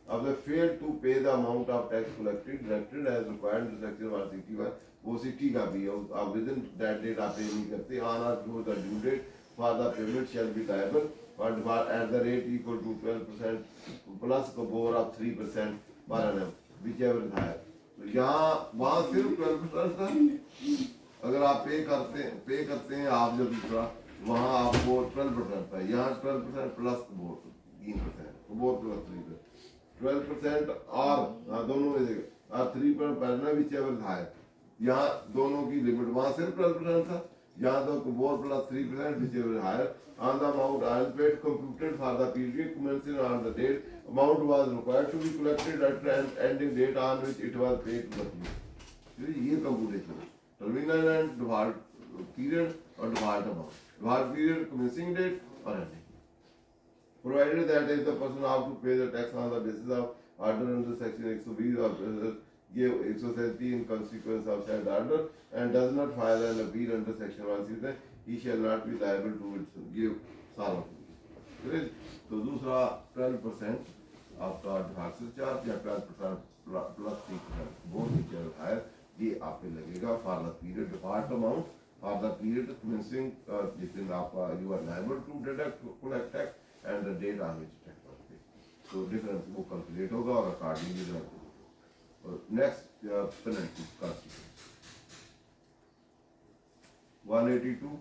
of the failed to pay the amount of tax collected directed as required under section 161, वो 60 का भी है। आप with in that date आप पे नहीं करते, on और before the due date for the payment shall be liable for at the rate equal to 12% plus कबोर of 3% per annum whichever is higher. तो यहाँ वहाँ सिर्फ 12% था। अगर आप पे करते हैं आप जब दूसरा, वहाँ आपको 12% था, यहाँ 12% प्लस कबोर 3%, कबोर प्लस 3%, 12% और दोनों में से 3% पहले व्हिचएवर इज हायर। यहाँ दोनों की लिमिट, वहाँ सिर्फ 12% था, यहाँ तो कबोर plus 3% whichever is higher on the amount unpaid computed for the period commencing on the date amount was required to be collected at the ending date on which it was paid to the period। ये computation है terminal and default period और default amount, default period commencing date और ending, provided that if the person have to pay the tax on the basis of order under section 120 or give 170 in consequence of said order and does not file an appeal under section 160, he shall not be liable to give सालों के लिए। तो दूसरा 12% आपका default charge या 12% plus 3% board teacher higher, ये आप पे लगेगा for the period default amount for the period commencing जिस दिन आपका you are liable to deduct collect tax and the date on which tax was paid. तो डिफरेंस वो कैलकुलेट होगा और अकॉर्डिंगली। नेक्स्ट पेनल्टी कॉन्स्टिट्यूशन 182(15)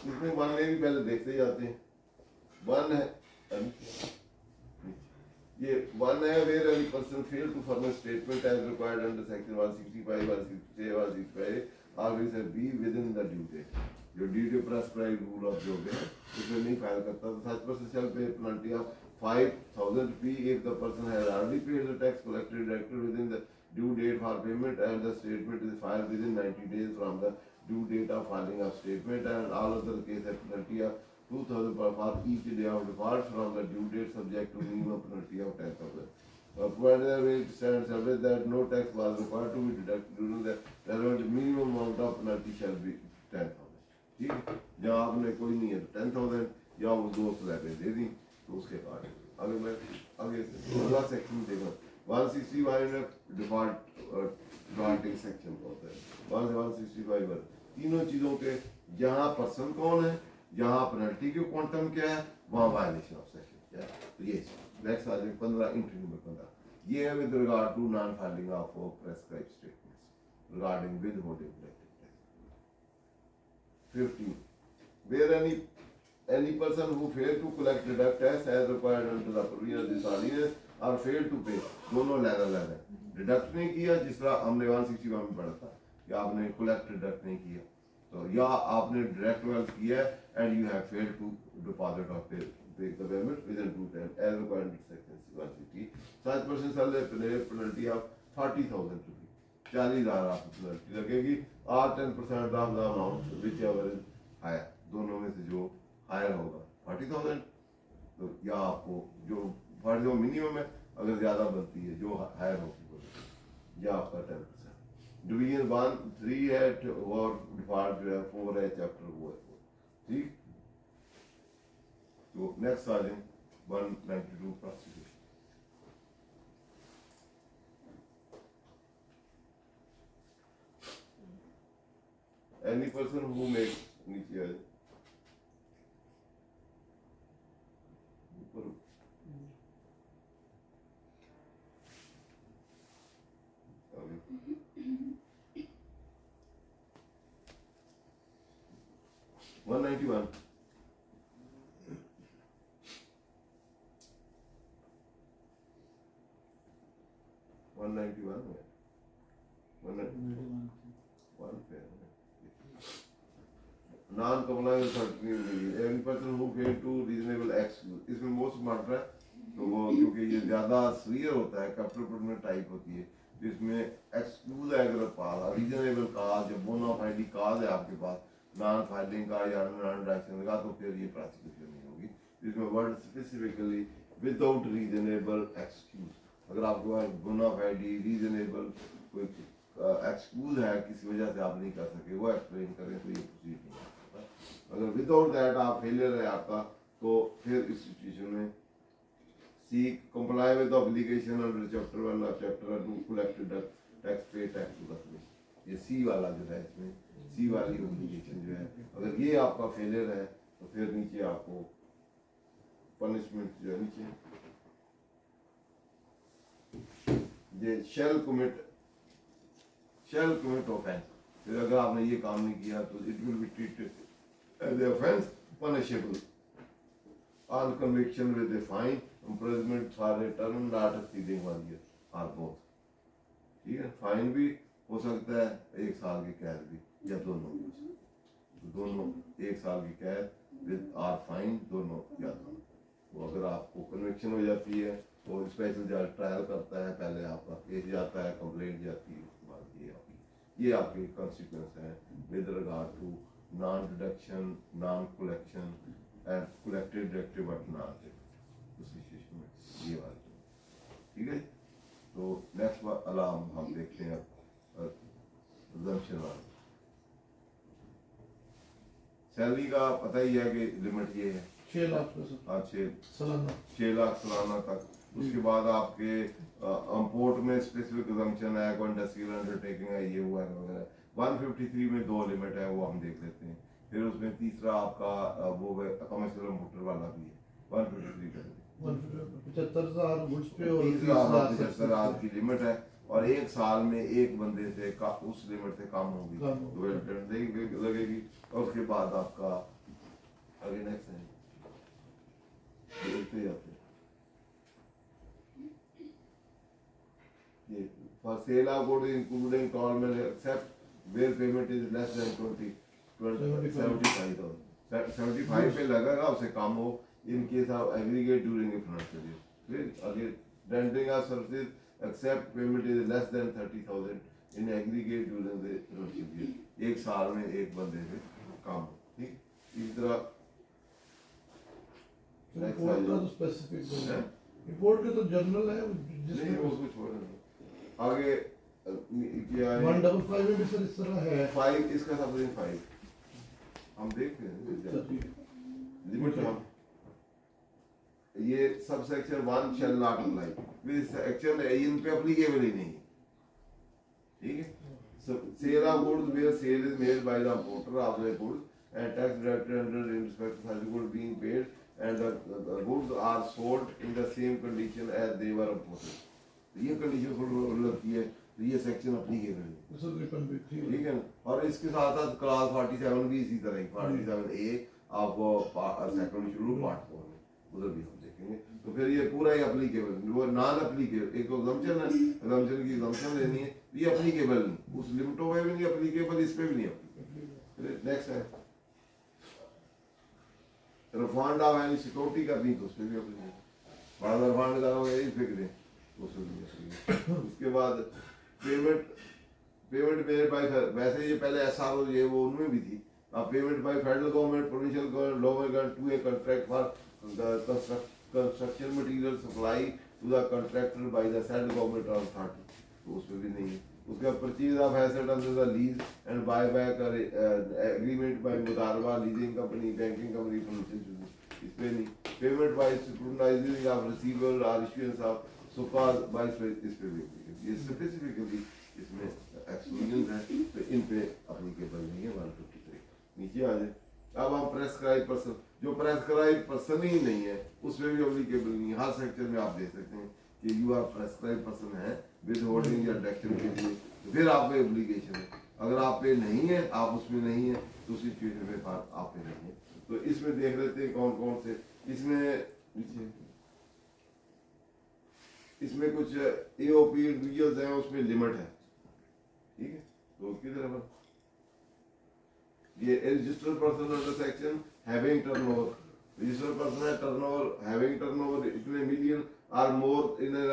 इसमें वन में भी पहले देखते जाते हैं। वन है ये वन है where any person fail to furnish statement as required under section 165, 166, 165 always be within the due date. जो due date prescribed rule of जो है उसमें नहीं फाइल करता तो सच पर्सन शैल पे पेनल्टी ऑफ 5,000 रुपये if the person has already paid the tax collected directed within the due date for payment and the statement is filed within 90 days from the due date of filing of statement, and all other case have penalty of 2,000 for each day of default from the due date subject to minimum penalty of 10,000. Provided that it stands always that no tax was required to be deducted during the relevant minimum amount of penalty shall be 10,000। ठीक है, जहाँ आपने कोई नहीं है तो 10,000 या वो दोस्त लेके दे दी तो उसके बाद अगर मैं आगे अगला सेक्शन देखा 165 में डिफॉल्टिंग सेक्शन होता है। 165 तीनों चीजों के जहाँ पर्सन कौन है, जहाँ पेनल्टी की क्वांटम क्या है, वहाँ वायलेशन ऑफ सेक्शन क्या है। तो ये नेक्स्ट आ जाए 15 इंट्री नंबर 15। ये है with regard to non filing of prescribed statements regarding withholding collected tax. 15 where any person who failed to collect deduct tax as required under the provision of this ordinance or failed to pay, दोनों level deduct नहीं किया, जिस तरह हमने 161 में पढ़ा था कि आपने कलेक्ट डिडक्ट नहीं किया, तो या आपने डायरेक्ट वेल्थ किया and you have failed to deposit of pay the payment within 2 time as required in section 160, such person shall pay penalty of 40,000 रुपये, 40,000 आपको पेनल्टी लगेगी और 10% of the amount whichever is higher, दोनों में से जो higher होगा 40,000। तो या आपको जो मिनिमम है अगर ज्यादा बनती है जो हायर होगी या आपका 10%। डिवीजन 1 3 है और डिफॉल्ट जो है 4 है, चैप्टर वो है 4। ठीक, तो नेक्स्ट आ जाए 192 prosecution. Any person who makes नीचे आ जाए One 191 191 है 191 पे non compliance certificate every person who fail to reasonable excuse, इसमें मोस्ट मैटर है तो वो क्योंकि ये ज्यादा सीवियर होता है, कैपिटल में टाइप होती है, तो इसमें एक्सक्यूज है अगर पास रीजनेबल काज या बोनाफाइड काज है आपके पास, नॉन फाइलिंग का या नॉन डायरेक्शन का, तो फिर ये प्रोसिक्यूशन नहीं होगी। इसमें word specifically without reasonable excuse, अगर आपके पास बोनाफाइड रीजनेबल कोई एक्सक्यूज है किसी वजह से आप नहीं कर सके वो एक्सप्लेन करें तो ये प्रोसीड नहीं कर सकता। अगर विदाउट दैट आप फेलियर है आपका, तो फिर इस सिचुएशन में seek comply with obligation under chapter 1 और चैप्टर 2 कलेक्टेड टैक्स पे टैक्स टू द, ये सी वाला जो है इसमें सी वाली ऑब्लिगेशन जो है, अगर ये आपका फेलियर है तो फिर नीचे आपको पनिशमेंट जो है नीचे ये शैल कमिट ऑफेंस, फिर अगर आपने ये काम नहीं किया तो it will be treated as a offence punishable on conviction with a fine imprisonment for a term not exceeding 1 year or both, ठीक है। फाइन भी हो सकता है, 1 साल की कैद भी, या दोनों भी हो सकते हैं, तो दोनों 1 साल की कैद विद और फाइन दोनों या दोनों। तो अगर आपको कन्विक्शन हो जाती है तो स्पेशल जज ट्रायल करता है, पहले आपका केस जाता है, कंप्लेंट जाती है, उसके बाद ये आपके कॉन्सिक्वेंस है with regard to non deduction, non collection and collected directive but not situation में ये बात, ठीक है। तो नेक्स्ट अलार्म हम देखते हैं अब सैलरी का पता ही है कि लिमिट ये है 6 लाख 6 लाख सालाना तक। उसके बाद आपके इंपोर्ट में स्पेसिफिक एग्जम्पशन है, कोई इंडस्ट्रियल अंडरटेकिंग है, ये हुआ है वगैरह। 153 में 2 लिमिट है, वो हम देख लेते हैं। फिर उसमें तीसरा आपका वो कमर्शियल इंपोर्टर वाला भी है 153 का 75,000 गुड्स पे और 30,000 की लिमिट है, और 1 साल में एक बंदे से उस लिमिट से कम होगी तो लगेगी। और उसके बाद आपका आगे नेक्स्ट है देखते जाते हैं ये for sale of goods including instalment except where payment is less than 75 पे लगेगा, उससे कम हो in case of aggregate during a financial year. फिर आगे rendering of services except payment is less than 30,000 in aggregate during the financial year. 1 साल में एक बंदे से काम, ठीक। इस तरह रिपोर्ट का तो स्पेसिफिक है, रिपोर्ट के तो जनरल है जिसमें उसको छोड़ना। आगे क्या है 155 में भी सर इस तरह है 5, इसका सब 5 हम देख रहे हैं लिमिट हम ये सब section 1 shall not apply, with section इन पे एप्लीकेबल ही नहीं, ठीक है। Sale of goods where sale is made by the importer of the goods and tax deducted under in respect of the good being paid and the goods are sold in the same condition as they were imported. ये condition थोड़ी लगती है, तो ये section applicable है, ठीक है। और इसके साथ साथ क्लास 47 भी इसी तरह ही 47A आपको सेकंड शेड्यूल पार्ट 4 में उधर भी हम देखेंगे। तो फिर ये पूरा ही एप्लीकेबल, वो नॉन एप्लीकेबल, एक एग्जम्पशन है, एग्जम्पशन की एग्जम्पशन लेनी है, ये एप्लीकेबल नहीं, उस लिमिटों में भी नहीं एप्लीकेबल, इस पे भी नहीं एप्लीकेबल। नेक्स्ट है रिफंड ऑफ एनी सिक्योरिटी करनी, तो उस पे भी एप्लीकेबल, बाद रिफंड करोगे इस पे करें उस पे भी एप्लीकेबल। उसके बाद पेमेंट मेरे पास वैसे ये पहले एसआरओ ये वो उनमें भी थी, अब payment by federal government, provincial government, local government to a contract for construction material supply to the contractor by the said government or authority, तो उसमें भी नहीं है। उसके बाद purchase of asset under the lease and buyback agreement by मुदारबा, leasing company, banking company, इस पे नहीं। Payment by scrutinizing of receivable or issuance of SOPAs by इस पे भी ये स्पेसिफिकली इसमें एक्सक्लूजन है, तो इन पे एप्लीकेबल नहीं है 153। नीचे आ जाए। अब हम प्रेस्क्राइब पर्सन, जो प्रेस्क्राइब पर्सन ही नहीं है उसमें भी एप्लीकेबल नहीं है। हर सेक्टर में आप देख सकते हैं कि यू आर प्रेस्क्राइब पर्सन है विद होल्डिंग या डायरेक्शन के लिए, तो फिर आप पे एप्लीकेशन है। अगर आप पे नहीं है, आप उसमें नहीं है, तो उसी सिचुएशन में आप पे नहीं है। तो इसमें देख लेते हैं कौन कौन से, इसमें कुछ एओपी इंडिविजुअल्स हैं, उसमें लिमिट है, ठीक है। तो उसकी तरफ ये registered person under section having turnover, registered person है turnover having turnover इतने million or more in a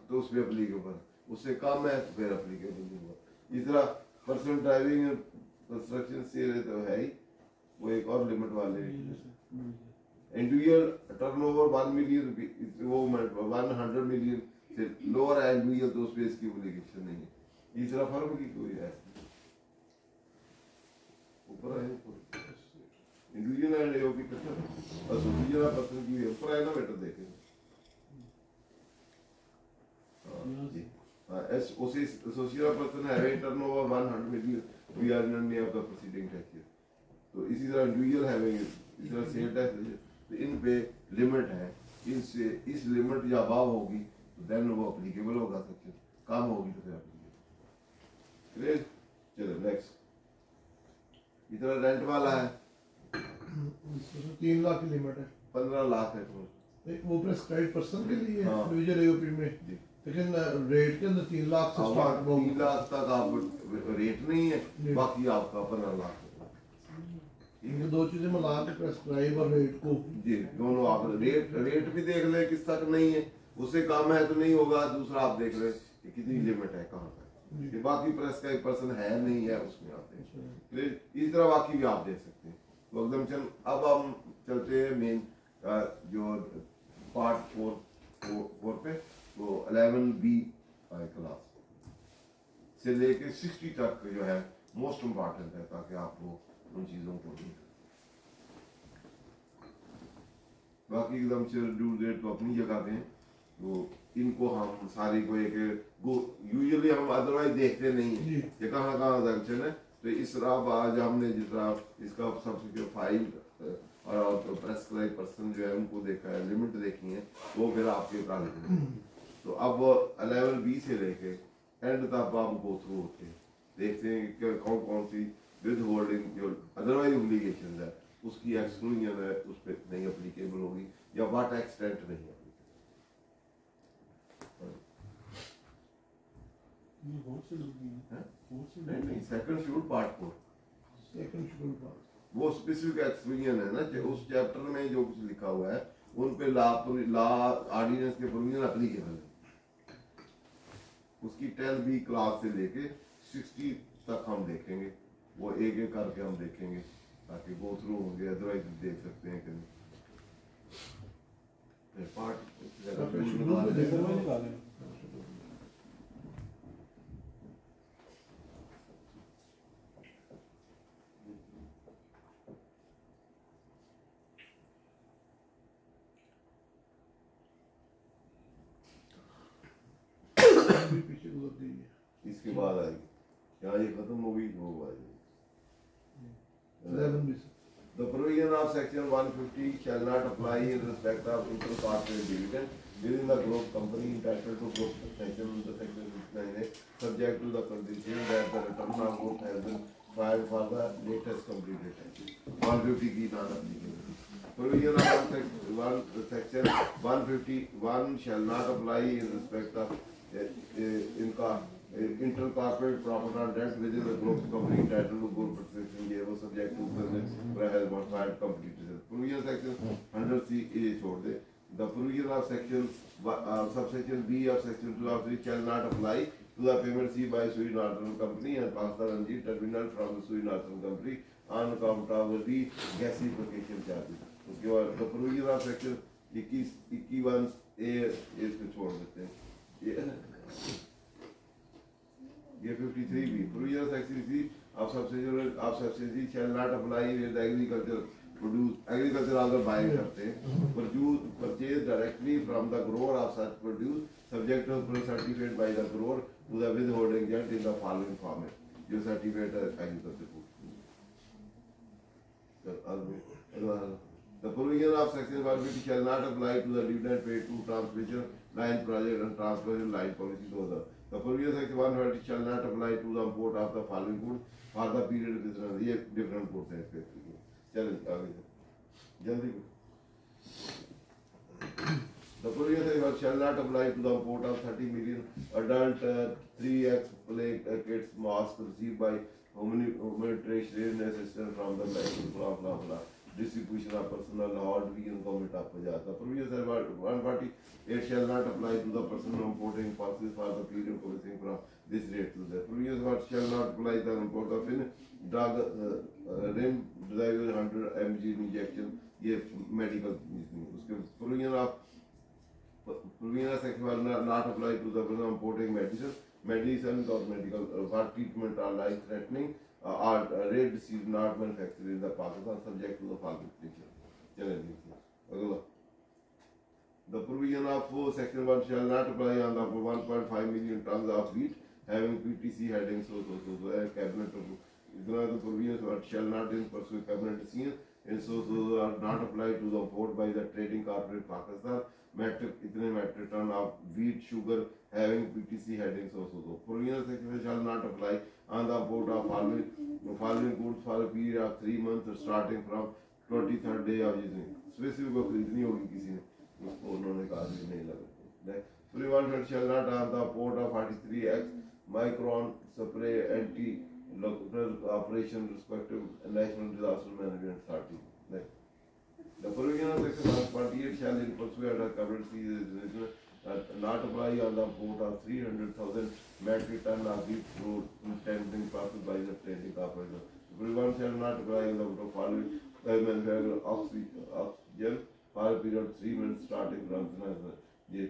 तो उस पे applicable, उससे कम है तो फिर applicable नहीं होगा। इस तरह person driving construction से तो है ही, वो एक और लिमिट वाले इंडिविजुअल टर्नओवर 1 मिलियन वो 100 मिलियन से लोअर है इंडिविजुअल तो उस पे इसकी एप्लीकेशन नहीं है। तीसरा फर्म की कोई है ऊपर है इंडिविजुअल एंड एओपी करता है और इंडिविजुअल पर्सन की ऊपर है ना बेटा देखें एस ओसी एसोसिएट पर्सन है turnover 100 million we are in name of the proceeding tax. तो इसी तरह इंडिविजुअल हैविंग इस तरह सेल टैक्स तो इन पे लिमिट है, इनसे इस लिमिट या अबाव होगी तो देन वो एप्लीकेबल होगा सेक्शन, कम होगी तो फिर एप्लीकेबल। चलो नेक्स्ट इधर रेंट वाला है 3 लाख की लिमिट है, 15 लाख है तो वो प्रेस्क्राइब्ड पर्सन के लिए हाँ। इंडिविजुअल एओपी में, लेकिन रेट के अंदर 3 लाख से स्टार्ट होगा। 3 लाख तक आप रेट नहीं है, बाकी आपका 15 लाख है। ये दो चीजें मिला के प्रेस्क्राइब और रेट को जी दोनों आप रेट भी देख ले किस तक नहीं है, उससे कम है तो नहीं होगा, दूसरा आप देख ले कि कितनी लिमिट है कहाँ तक, बाकी प्रेस्क्राइब पर्सन है नहीं है उसमें आप देख इस तरह बाकी भी आप देख सकते हैं। तो एकदम चल अब हम चलते हैं मेन जो पार्ट 4 पे, तो 11B क्लास से लेके 60 तक जो है मोस्ट इम्पॉर्टेंट है ताकि आप वो उन चीजों को नहीं बाकी एकदम से ड्यू डेट तो अपनी जगह पे हैं, तो इनको हम सारी को एक यूजुअली हम अदरवाइज देखते नहीं है ये कहाँ जंक्शन है। तो इस तरह आज हमने जिस तरह इसका सबसे फाइल और प्रेस्क्राइब पर्सन जो है उनको देखा है, लिमिट देखी है, वो फिर आपके प्राइवेट। तो अब 11B से लेके एंड तक हम गो थ्रू होते हैं, देखते हैं कि कौन कौन सी विद होल्डिंग जो अदरवाइज ऑब्लिगेशन है उसकी एक्सक्लूजन है, उस पर नहीं एप्लीकेबल होगी या व्हाट एक्सटेंट नहीं है। Second schedule part 4 second schedule part वो स्पेसिफिक एक्सक्लूजन है ना कि उस चैप्टर में जो कुछ लिखा हुआ है उन पे लॉ ऑर्डिनेंस के प्रोविजन एप्लीकेबल है। उसकी 10B क्लास से लेके 60 तक हम देखेंगे, वो एक एक करके हम देखेंगे ताकि गो थ्रू होंगे, अदरवाइज देख सकते हैं कि पार्ट पीछे गुजर गई है, इसके बाद आएगी यहाँ ये खत्म हो गई वो आएगी। 11B The provision of section 150 shall not apply in respect of inter-corporate dividend within the group company entitled to group section the section 69 subject to the condition that the return of group has been filed for the latest completed tax. 150 की not applicable. Provision of section 151 shall not apply in respect of inter-corporate profit on debt within the group company entitled to group protection ये वो subject to the has modified completed provision section 100C ये छोड़ दे। The provision of section subsection B of section 2 of 3 shall not apply to the payment received by Sui Northern Company and Pakistan Energy Terminal from the Sui Northern Company on account of the gasification charges। उसके बाद the provision of section 21A इसको छोड़ देते हैं। ये 53 भी provision section C of subsidy shall not apply with agriculture produce agriculture other buying करते हैं purchase directly from the grower of such produce subject to certified by the grower to the withholding agent in the following format जो certificate agriculture food। The provision of section 150 shall not apply to the dividend paid to transmission line project and transmission line policy to other। The provision section 150 shall not apply to the import of the following goods for the period of this ये different goods हैं इसके। चलिए आगे जल्दी। The provision section shall not apply to the import of 30 million adult 3x plague kids masks received by humanitarian commissionerate assistant from the like distribution of personal or vegan government up jata. Provisions are 148 shall not apply to the person importing passes for the period commencing from this date to the provisions what shall not apply the import of in drug remdesivir 100 mg injection ये medical उसके provision of section will not apply to the person importing medicine or medical for treatment or life threatening are red seed not manufactured in the Pakistan subject to the following conditions. The provision of section 1 shall not apply on the 1.5 million tons of wheat having PTC heading so cabinet the provisions what shall not in pursue cabinet decision and so are not applied to the import by the trading corporate Pakistan metric ton of wheat sugar having PTC headings also. Provisional section shall not apply on the import of following goods for a period of 3 months starting from 23rd day of using. Specific को खरीदनी होगी किसी ने उसको उन्होंने कहा कि नहीं लगा. Provisional shall not on the import of 43x micron spray anti-local operation respective national disaster management authority. The provisional section of 48 shall in pursuit of covered seas not apply on the import of 300,000 metric ton of wheat through intending process by the trading corporation. The provision shall not apply on the following by manufacturer oxygen for a period of 3 months starting from the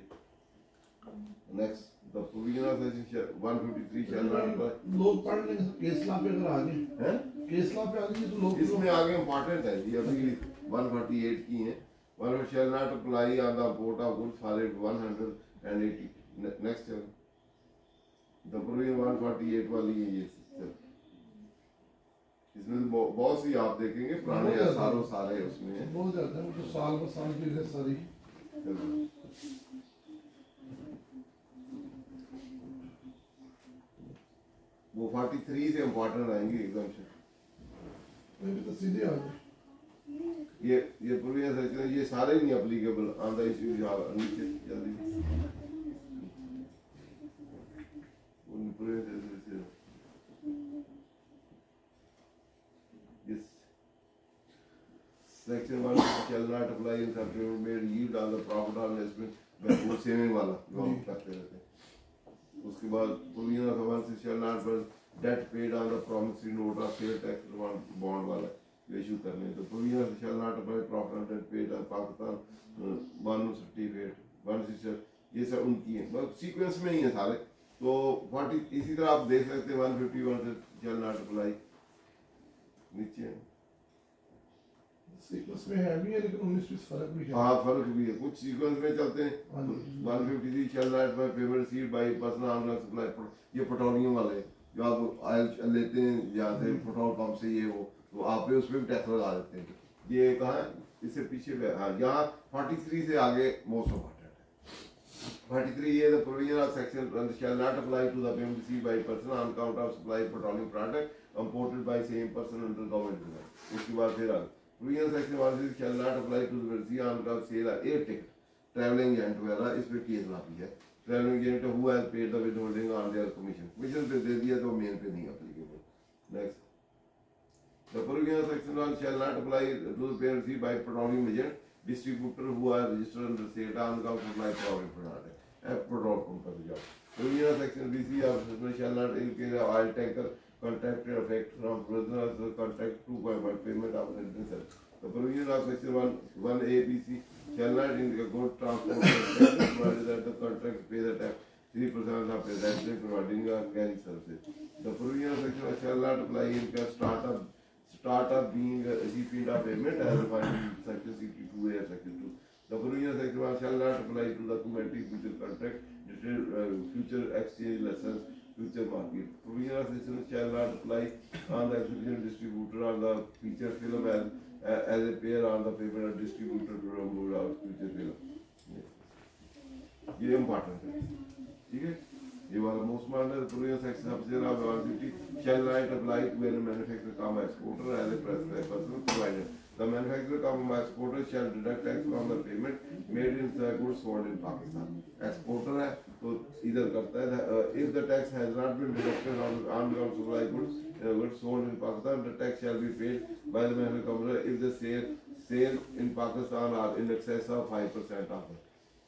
next. The provisional section 153 shall not apply. लोग पढ़ लेंगे case law पे अगर आगे हैं case law पे आगे तो लोग इसमें आगे इम्पोर्टेंट है ये अभी 148 की है. One shall not apply on the import of goods for 180. Next the provision 148 वाली है ये इसमें बहुत सी आप देखेंगे पुराने सालों सारे उसमें है बहुत ज्यादा है तो साल पर साल की है सारी. वो 43 से इम्पोर्टेंट आएंगे एग्जाम्पशन में तो सीधे आ गए. ये प्रोविजन सेक्शन ये सारे नहीं एप्लीकेबल ऑन द इशू नीचे जल्दी उन provision section this section 1 shall not apply in country made yield on the profit or investment वो सेविंग वाला जो हम करते रहते हैं. उसके बाद provision of one shall not debt paid on the promissory note or sale tax bond वाला इशू करने. तो provision shall not apply profit on debt paid on Pakistan one certificate one sister ये सब उनकी है बस सीक्वेंस में ही है सारे. तो 40 इसी तरह आप देख सकते हैं 151 से शैल नॉट अप्लाई नीचे सीक्वेंस में है भी है लेकिन 19-20 फर्क भी है. हाँ फर्क भी है कुछ सीक्वेंस में चलते हैं. 153 shall not by payment received by person on supply ये पेट्रोलियम वाले जो आप ऑयल लेते हैं जहाँ से पेट्रोल पंप से ये वो तो आप उस पर भी टैक्स लगा देते हैं. ये कहाँ इससे पीछे हाँ यहाँ 43 से आगे मोस्ट इम्पोर्टेंट है. 43 ये the provision of section shall not apply to the payment received by person on account of supply petroleum product imported by same person under government. उसके बाद फिर आगे provision section 1 shall not apply to the receive on account sale air ticket travelling agent वगैरह इस पे case ना भी है. Travelling agent who has paid the withholding on their commission पे दे दिया तो मेन पे नहीं applicable. Next the provision section 1 shall not apply to the payment received by petroleum agent distributor who are registered under state on account supply petroleum product at petrol pump पर जाओ. Provision section BC of section shall not include oil tanker contracted effect from prisoner contract to by payment of sentence. The provision of section 1 A BC shall not indicate good transport provided that the contract pay the tax 3% of the resident providing a carry services. The provision of section shall not apply in case startup being recipient of payment as defined in section 62A or section 2. The provision of section 1 shall not apply to the documentary future contract, future exchange lessons, future market. Provision of section shall not apply on the exhibition distributor on the feature film as a pair on the paper of distributor to remove our future film. ये important है. ठीक है ये वाला most model provision section of 150 shall not apply to any manufacturer come exporter as a person provided the manufacturer come exporter shall deduct tax from the payment made in the goods sold in Pakistan. Exporter है तो इधर करता है if the tax has not been deducted on supply goods sold in Pakistan, the tax shall be paid by the manufacturer if the sale in Pakistan are in excess of 5% of it.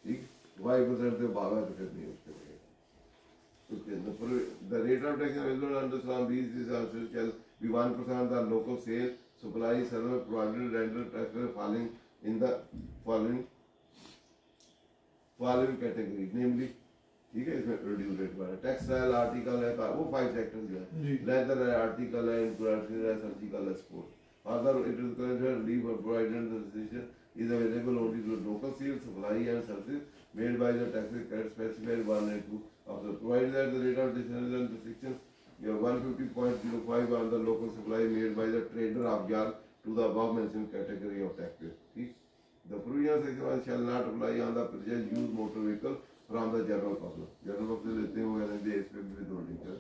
ठीक 5% से बाहर तो फिर नहीं उसके the rate of tax available under some these shall be 1% of the local sale, supply, server, provided, rental, taxpayer falling in the following category, namely, ठीक है इसमें रिड्यूस रेट वाला टेक्सटाइल आर्टिकल है वो 5 सेक्टर्स जो है लेदर है article है इंडस्ट्रियल है सर्जिकल है sports other it is considered leave provided the decision is available only to local sales, supply and services made by the tax credit specified 1 and 2 of the provided that the rate of decision in the section 150.05 on the local supply made by the trader of jar to the above mentioned category of taxes. The provision section shall not apply on the purchase used motor vehicle from the general public. General public लेते हैं वो कहते हैं इस पे भी holding कर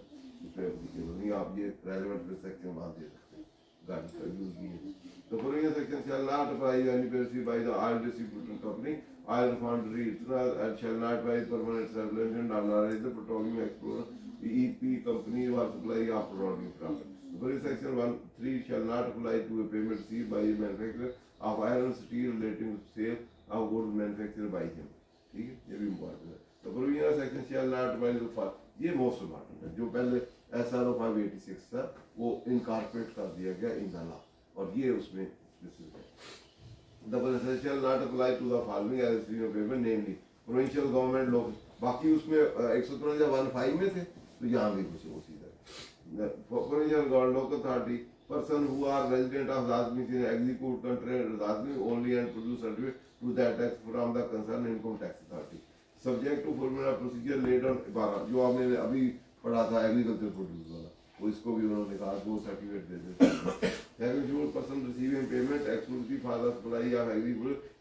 उस पे एप्लीकेबल नहीं आप ये रेलेवेंट सेक्शन वहाँ दे सकते हैं गाड़ी का यूज नहीं है. The provision section shall not apply any purchase by the oil distribution company, oil refinery, and shall not by permanent establishment or the petroleum explorer, the EP company or supply of petroleum products. The provision section 1(3) shall not apply to a payment received by a manufacturer of iron steel relating to sale of goods manufactured by him. ठीक है ये भी important है. The provision section shall not apply to for ये most important है जो पहले SRO 586 था वो इनकॉर्पोरेट कर दिया गया इन द लॉ और ये उसमें the provision shall not apply to the following as a payment namely provincial government लोग बाकी उसमें 153(1)(5) में थे तो यहाँ भी कुछ उसी तरह provincial government local authority person who are resident of Zadmi execute contract Zadmi only and produce certificate to that tax from the concerned income tax authority subject to formula procedure laid on 12 जो आपने अभी पढ़ा था agriculture produce वाला वो इसको भी उन्होंने कहा वो सर्टिफिकेट दे देते हैं. person receiving payment exclusively for the supply of agri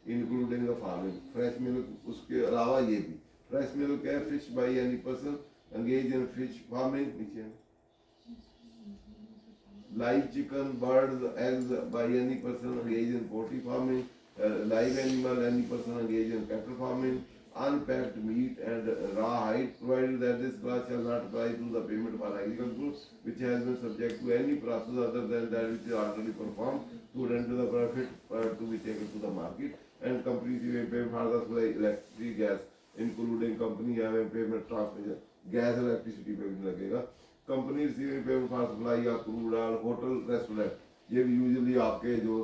including the farming fresh milk उसके अलावा ये भी fresh milk है fish by any person engaged in fish farming नीचे live chicken birds eggs by any person engaged in poultry farming live animal any person engaged in cattle farming unpacked meat and raw hide provided that this class shall not apply to the payment for agricultural goods which has been subject to any process other than that which is already performed to render the profit to be taken to the market and companies even pay for the supply electricity gas including company having payment transmission gas electricity पे भी लगेगा company receiving payment for supply या crude oil hotel restaurant ये भी usually आपके जो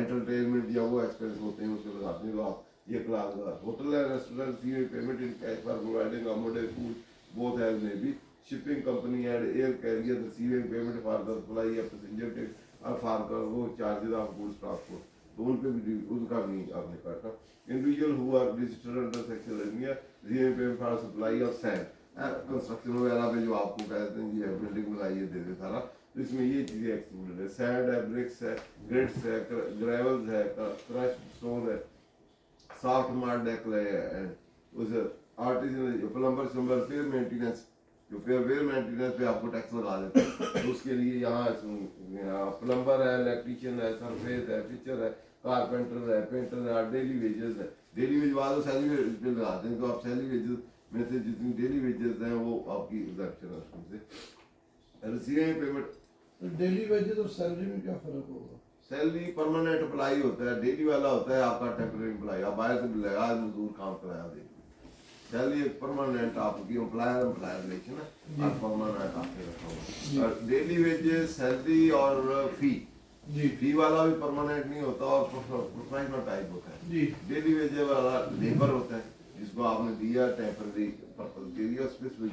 entertainment या वो expense होते हैं उसके लगाते हैं तो आप ये क्लास होटल है restaurant C payment in cash for providing accommodation food both has may be shipping company and air carrier receiving payment for the supply of passenger ticket और फॉर वो चार्जेस ऑफ गुड्स ट्रांसपोर्ट तो उन पे भी उनका भी आपने काटा. Individual who are registered under section 11 receiving payment for supply of sand construction वगैरह पे जो आपको कहते हैं ये बिल्डिंग बनाइए दे दे सारा तो इसमें ये चीजें एक्सक्लूडेड है. सैंड है ब्रिक्स है ग्रेट्स है ग्रेवल्स है क्रश स्टोन है सॉफ्ट मार्ट डेकल है उस आर्टिजन प्लम्बर शंबर फिर मेंटेनेंस जो फिर मेंटेनेंस पे आपको टैक्स लगा देते हैं तो उसके लिए यहाँ प्लम्बर है इलेक्ट्रीशियन है सरफेस है फिचर है कारपेंटर है पेंटर है डेली वेजेस है डेली वेज वालों सैलरी पे लगाते हैं तो आप सैलरी वेजेस में से जितनी डेली वेजेस हैं वो आपकी एग्जैप्शन है उसमें रिसीविंग पेमेंट. डेली वेजेस और सैलरी में क्या फर्क होगा? सैलरी परमानेंट अप्लाई होता है डेली वाला होता है आपका टेम्परेरी अप्लाई आप बाहर से लगा मजदूर काम कराया देंगे सैलरी एक परमानेंट आपकी एम्प्लॉयर रिलेशन है और परमानेंट आपके रखा हुआ और डेली वेजेस सैलरी और फी वाला भी परमानेंट नहीं होता और प्रोफेशनल टाइप होता है. डेली वेजेस वाला लेबर होता है जिसको आपने दिया टेम्परेरी पर्पज के लिए स्पेसिफिक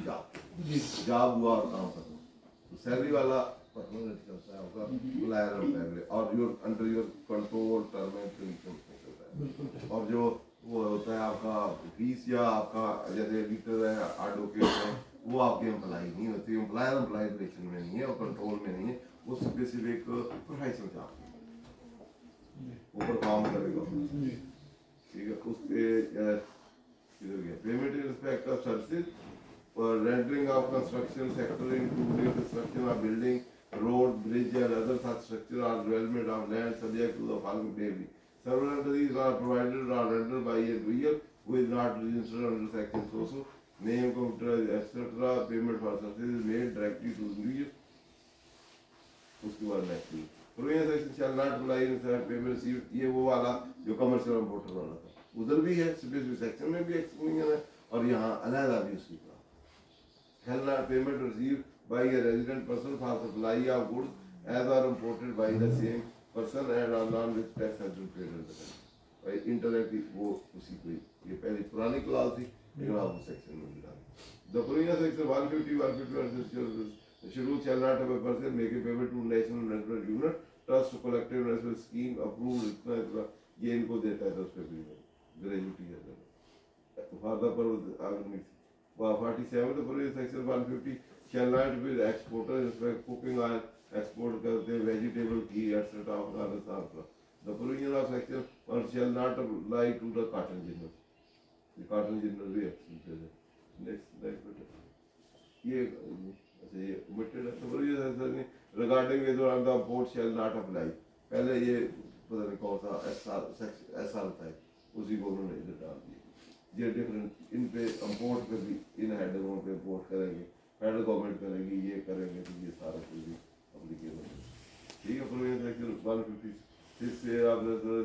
जॉब हुआ और काम करना. तो सैलरी वाला परमानेंट चलता है आपका एम्प्लॉयर फैमिली और your under your control term and condition चलता है. और जो वो होता है आपका फीस या आपका जैसे एडिटर है एडवोकेट है वो आपके एम्प्लॉय नहीं होती एम्प्लॉयर एम्प्लॉय रिलेशन में नहीं है और कंट्रोल में नहीं है वो स्पेसिफिक प्रोफेशनल जॉब ऊपर काम करेगा. ठीक है उसके payment in respect of services rendering of construction sector including construction of building, road, bridge and other such structure or development of land subject to the following daily. Several entities are provided or rendered by a individual who is not registered under section so name, computer, etc. Payment for services made directly to individual. उसके बाद next provision section shall not apply in payment receive, ये वो वाला जो commercial importer वाला था, उधर भी है स्पेसिफिक सेक्शन में भी एक्सप्लेनेशन है और यहाँ अलग भी उसकी का shall not payment receive by a resident person for supply of goods as are imported by the same person and on non which tax has been paid under भाई इंटरनेट वो उसी को ये पहले पुरानी क्लास थी लेकिन आप उस सेक्शन में भी डाल the provision section 150 151 schedule shall not have a person making payment to national national unit trust collective national scheme approved इतना ये इनको देता है 10% ग्रेजुटी है for the purpose 47 the provision section 150 shall not be exporter inspect cooking oil export करते हैं vegetable ghee etc of the provision of section 1 shall not apply to the cotton gin the cotton gin भी next ये ये omitted है regarding the port shall not apply पहले ये पता नहीं कौन सा ऐसा था उसी को उन्होंने इधर डाल दिया ये डिफरेंट इन पे इंपोर्ट पे भी इन हेडरों पे इंपोर्ट करेंगे फेडरल गवर्नमेंट करेगी ये करेंगे तो ये सारा कुछ भी एप्लीकेबल है ठीक है प्रोविजन सेक्शन 156 से आप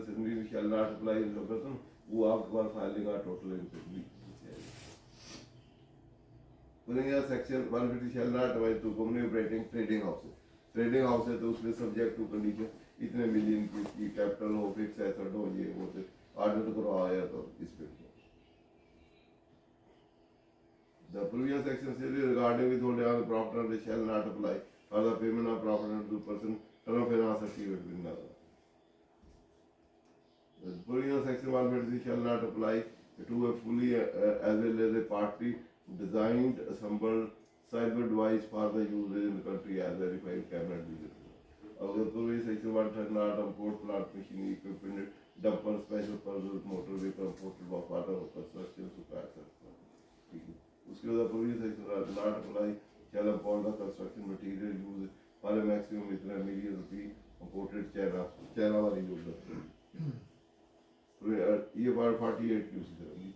सिंडी shall not apply in person वो आपके पास फाइलिंग का टोटल इनसे section 150 shall not apply to company operating trading houses. Trading house है तो उसमें सब्जेक्ट टू कंडीशन इतने मिलियन की कैपिटल हो फिक्स एसेट हो ये वो से ऑर्डर करवाया तो इस पे the previous section says regarding withholding of profit and shall not apply for the payment of profit to person term finance certificate bin na the previous section 150 shall not apply to a fully as well as a party designed assembled cyber device for the use in the country as verified camera digital. Our previous section 110 not import plant machinery equipment dumper special purpose motor vehicle imported for part of construction supply etc. उसके बाद previous section not apply shall upon the construction material used for a maximum इतना million rupee imported China वाली use करते हैं ये बार 48 use करेंगे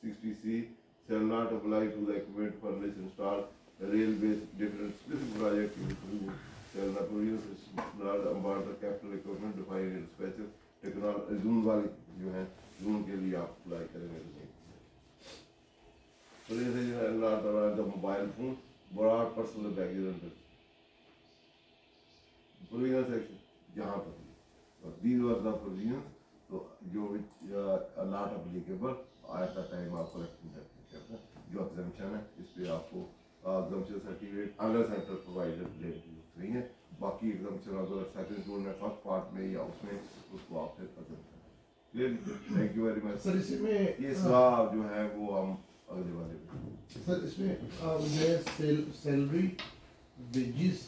60C shall not apply to the equipment furnished installed rail-based different specific project shall not produce not about the capital equipment defined in special technology zoom वाली जो है zoom के लिए आप अप्लाई करेंगे तो ये है not around the mobile phone broad personal baggage under provision section जहाँ पर these were the provisions तो जो not applicable at the time of collection जो एग्जामिशन है इस पे आपको exemption certificate under centre provider नहीं है बाकी एग्जामिशन अगर सेकंड जोन में फर्स्ट पार्ट में या उसमें उसको आप फिर clear thank you very much sir इसमें ये सवाल जो है वो हम अगले वाले में सर इसमें मुझे सैलरी वेजेस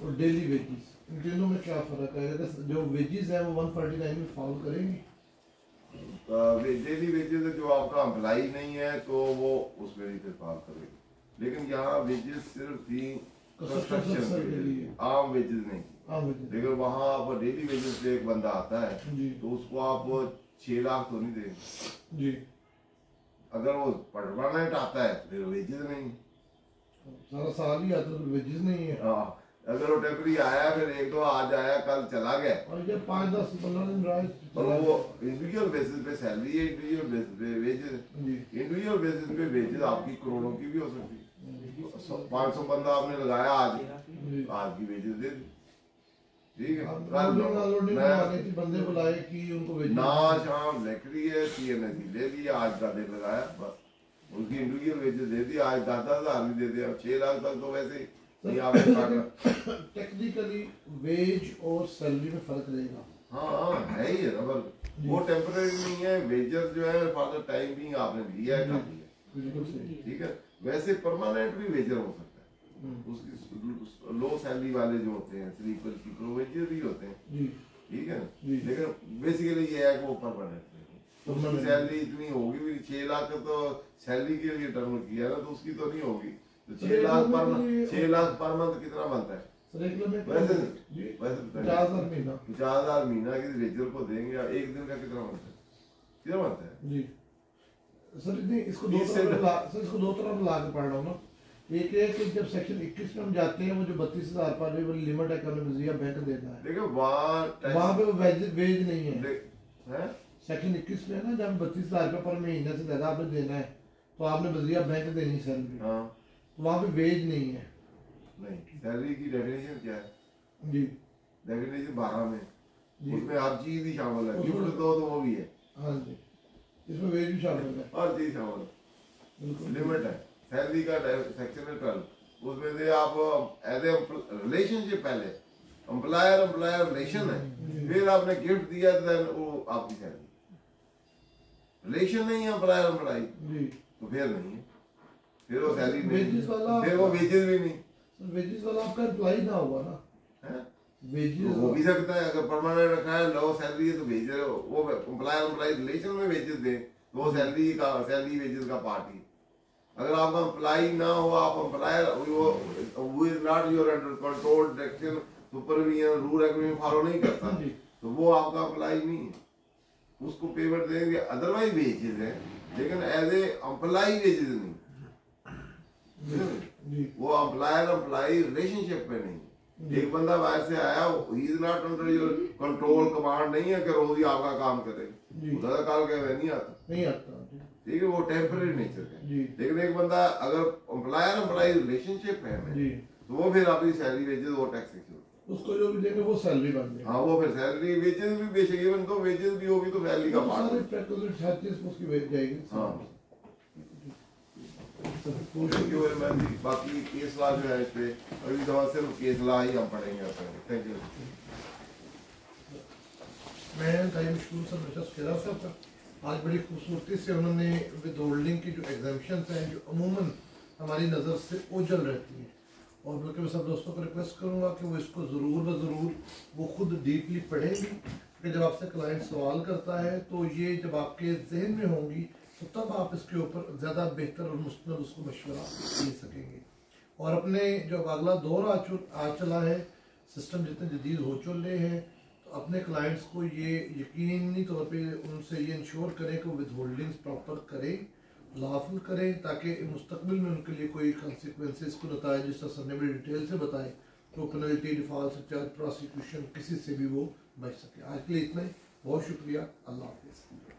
और डेली वेजेस इन तीनों में क्या फर्क है अगर जो वेजेस है वो 149 में फॉलो करेंगे डेली वेजेस जो आपका एम्प्लॉई नहीं है तो वो उसमें नहीं फिर फॉलो करेगा लेकिन यहाँ वेजेस सिर्फ थी कंस्ट्रक्शन के लिए आम वेजेस नहीं लेकिन वहाँ आप डेली वेजेस पे एक बंदा आता है तो उसको आप 6 लाख तो नहीं देंगे जी अगर वो परमानेंट आता है फिर वेजेस नहीं सारा साल ही आता तो वेजेस नहीं है हाँ अगर वो टेम्परी आया फिर एक दो आज आया कल चला गया और ये 5-10-15 दिन रहा और वो इंडिविजुअल बेसिस पे सैलरी है इंडिविजुअल बेसिस पे वेजेस इंडिविजुअल बेसिस पे वेजेस आपकी करोड़ों की भी हो सकती है 500 बंदा आपने लगाया आज की वेजेस दे दी ठीक है बंदे बुलाए कि उनको ना शाम लकड़ी है सीएनएसी ले लिया आज का दिन लगाया बस उनकी इंडिविजुअल वेजेस दे दी आज 10,000 भी दे दिया 6 लाख तक तो वैसे टेक्निकली वेज और सैलरी में फर्क रहेगा हाँ है ही है पर वो टेम्परेरी नहीं है वेजेस जो है फॉर द टाइम भी आपने लिया है काफी है बिल्कुल सही ठीक है वैसे परमानेंट भी वेजर हो सकता है उसकी लो सैलरी वाले जो होते हैं स्लीपर की वेजेस भी होते हैं ठीक है लेकिन बेसिकली ये है कि वो परमानेंट उसकी सैलरी इतनी होगी भी 6 लाख तो सैलरी के लिए टर्म किया ना, तो उसकी तो नहीं होगी। तो 6 लाख पर मंथ कितना बनता है? वैसे 50,000 महीना किसी रेजर को देंगे, या एक दिन का कितना बनता है जी सर? नहीं, इसको दो तरह ला के पढ़ रहा हूँ ना। एक है कि जब सेक्शन 21 में हम जाते हैं, वो जो 32,000 पर वाली लिमिट है कि हमें वज़ीफा बैंक देना है, देखो वहाँ पे वेज नहीं है। सेक्शन 21 में है ना, जब 32,000 रुपये पर महीने से ज्यादा आपने देना है तो आपने वज़ीफा बैंक देनी है सैलरी। तो वहाँ पे वेज नहीं है। नहीं, सैलरी की डेफिनेशन क्या है जी? डेफिनेशन 12 में, उसमें हर चीज ही शामिल है, गिफ्ट दो तो वो भी है। हाँ जी, इसमें वेज भी शामिल है, हर चीज शामिल है। लिमिट है सैलरी का, सेक्शन है 12, उसमें से आप एज ए रिलेशनशिप, पहले एम्प्लॉयर रिलेशन है, फिर आपने गिफ्ट दिया, देन वो आपकी सैलरी। रिलेशन नहीं है एम्प्लॉयर एम्प्लॉई, तो फिर नहीं है, फिर वो सैलरी नहीं, फिर वो वेजेस भी नहीं। वेजेस वाला आपका एम्प्लॉई ना होगा ना, है वेजेस हो भी सकता है, अगर परमानेंट रखा है, लो सैलरी है, तो वेजेस वो एम्प्लॉय रिलेशन में वेजेस दे, तो वो सैलरी वेजेस का पार्ट ही। अगर आपका एम्प्लॉय ना हो, आप एम्प्लॉयर वो is not your under control, direction, supervision, rule regulation follow नहीं करता, तो वो आपका एम्प्लॉय नहीं है, उसको पेमेंट देंगे। अदरवाइज वेजेस है, लेकिन एज ए एम्प्लॉय वेजेस नहीं, वो एम्प्लॉय रिलेशनशिप में नहीं। एक बंदा बाहर से आया, he is not under your control, command नहीं है कि रोज ही आपका काम करे, ज्यादा काल के नहीं आता, ठीक है, वो टेम्पररी नेचर है। लेकिन एक बंदा अगर एम्प्लॉय रिलेशनशिप है तो वो फिर आपकी सैलरी वेजेस वो टैक्सेशन, उसको जो भी देंगे वो सैलरी बन जाएगी। हाँ, वो फिर सैलरी वेजेस भी बेशक इवन तो वेजेस भी होगी तो सैलरी का पार्ट है, सारी हर चीज उसकी वेज जाएगी। हाँ, बाकी केस लॉ जो है इस पे अभी दवा सिर्फ केस लॉ ही हम पढ़ेंगे। Thank you. मैं टाइम स्कूल सर मिस्टर सुकेरा साहब का, आज बड़ी खूबसूरती से उन्होंने विद होल्डिंग की जो एग्जामिशंस हैं, जो अमूमन हमारी नज़र से ओझल रहती हैं, और बल्कि मैं सब दोस्तों को रिक्वेस्ट करूँगा कि वो इसको ज़रूर वो खुद डीपली पढ़ेंगी, कि जब आपसे क्लाइंट सवाल करता है तो ये जब आपके जहन में होंगी तो तब आप इसके ऊपर ज़्यादा बेहतर और मुस्तनद उसको मशवरा दे सकेंगे। और अपने जो अगला दौर आ चला है, सिस्टम जितने जदीद हो चले हैं, तो अपने क्लाइंट्स को ये यकीनी तौर पे उनसे ये इंश्योर करें कि विद होल्डिंग्स प्रॉपर करें, लाफुल करें, ताकि मुस्तकबिल में उनके लिए कोई कॉन्सिक्वेंसेस को नताए जिस तरह सर ने बड़ी डिटेल से बताए, तो पेनल्टी, डिफॉल्ट, चार्ज, प्रोसिक्यूशन किसी से भी वो बच सके। आज के लिए इतना ही, बहुत शुक्रिया, अल्लाह हाफिज़।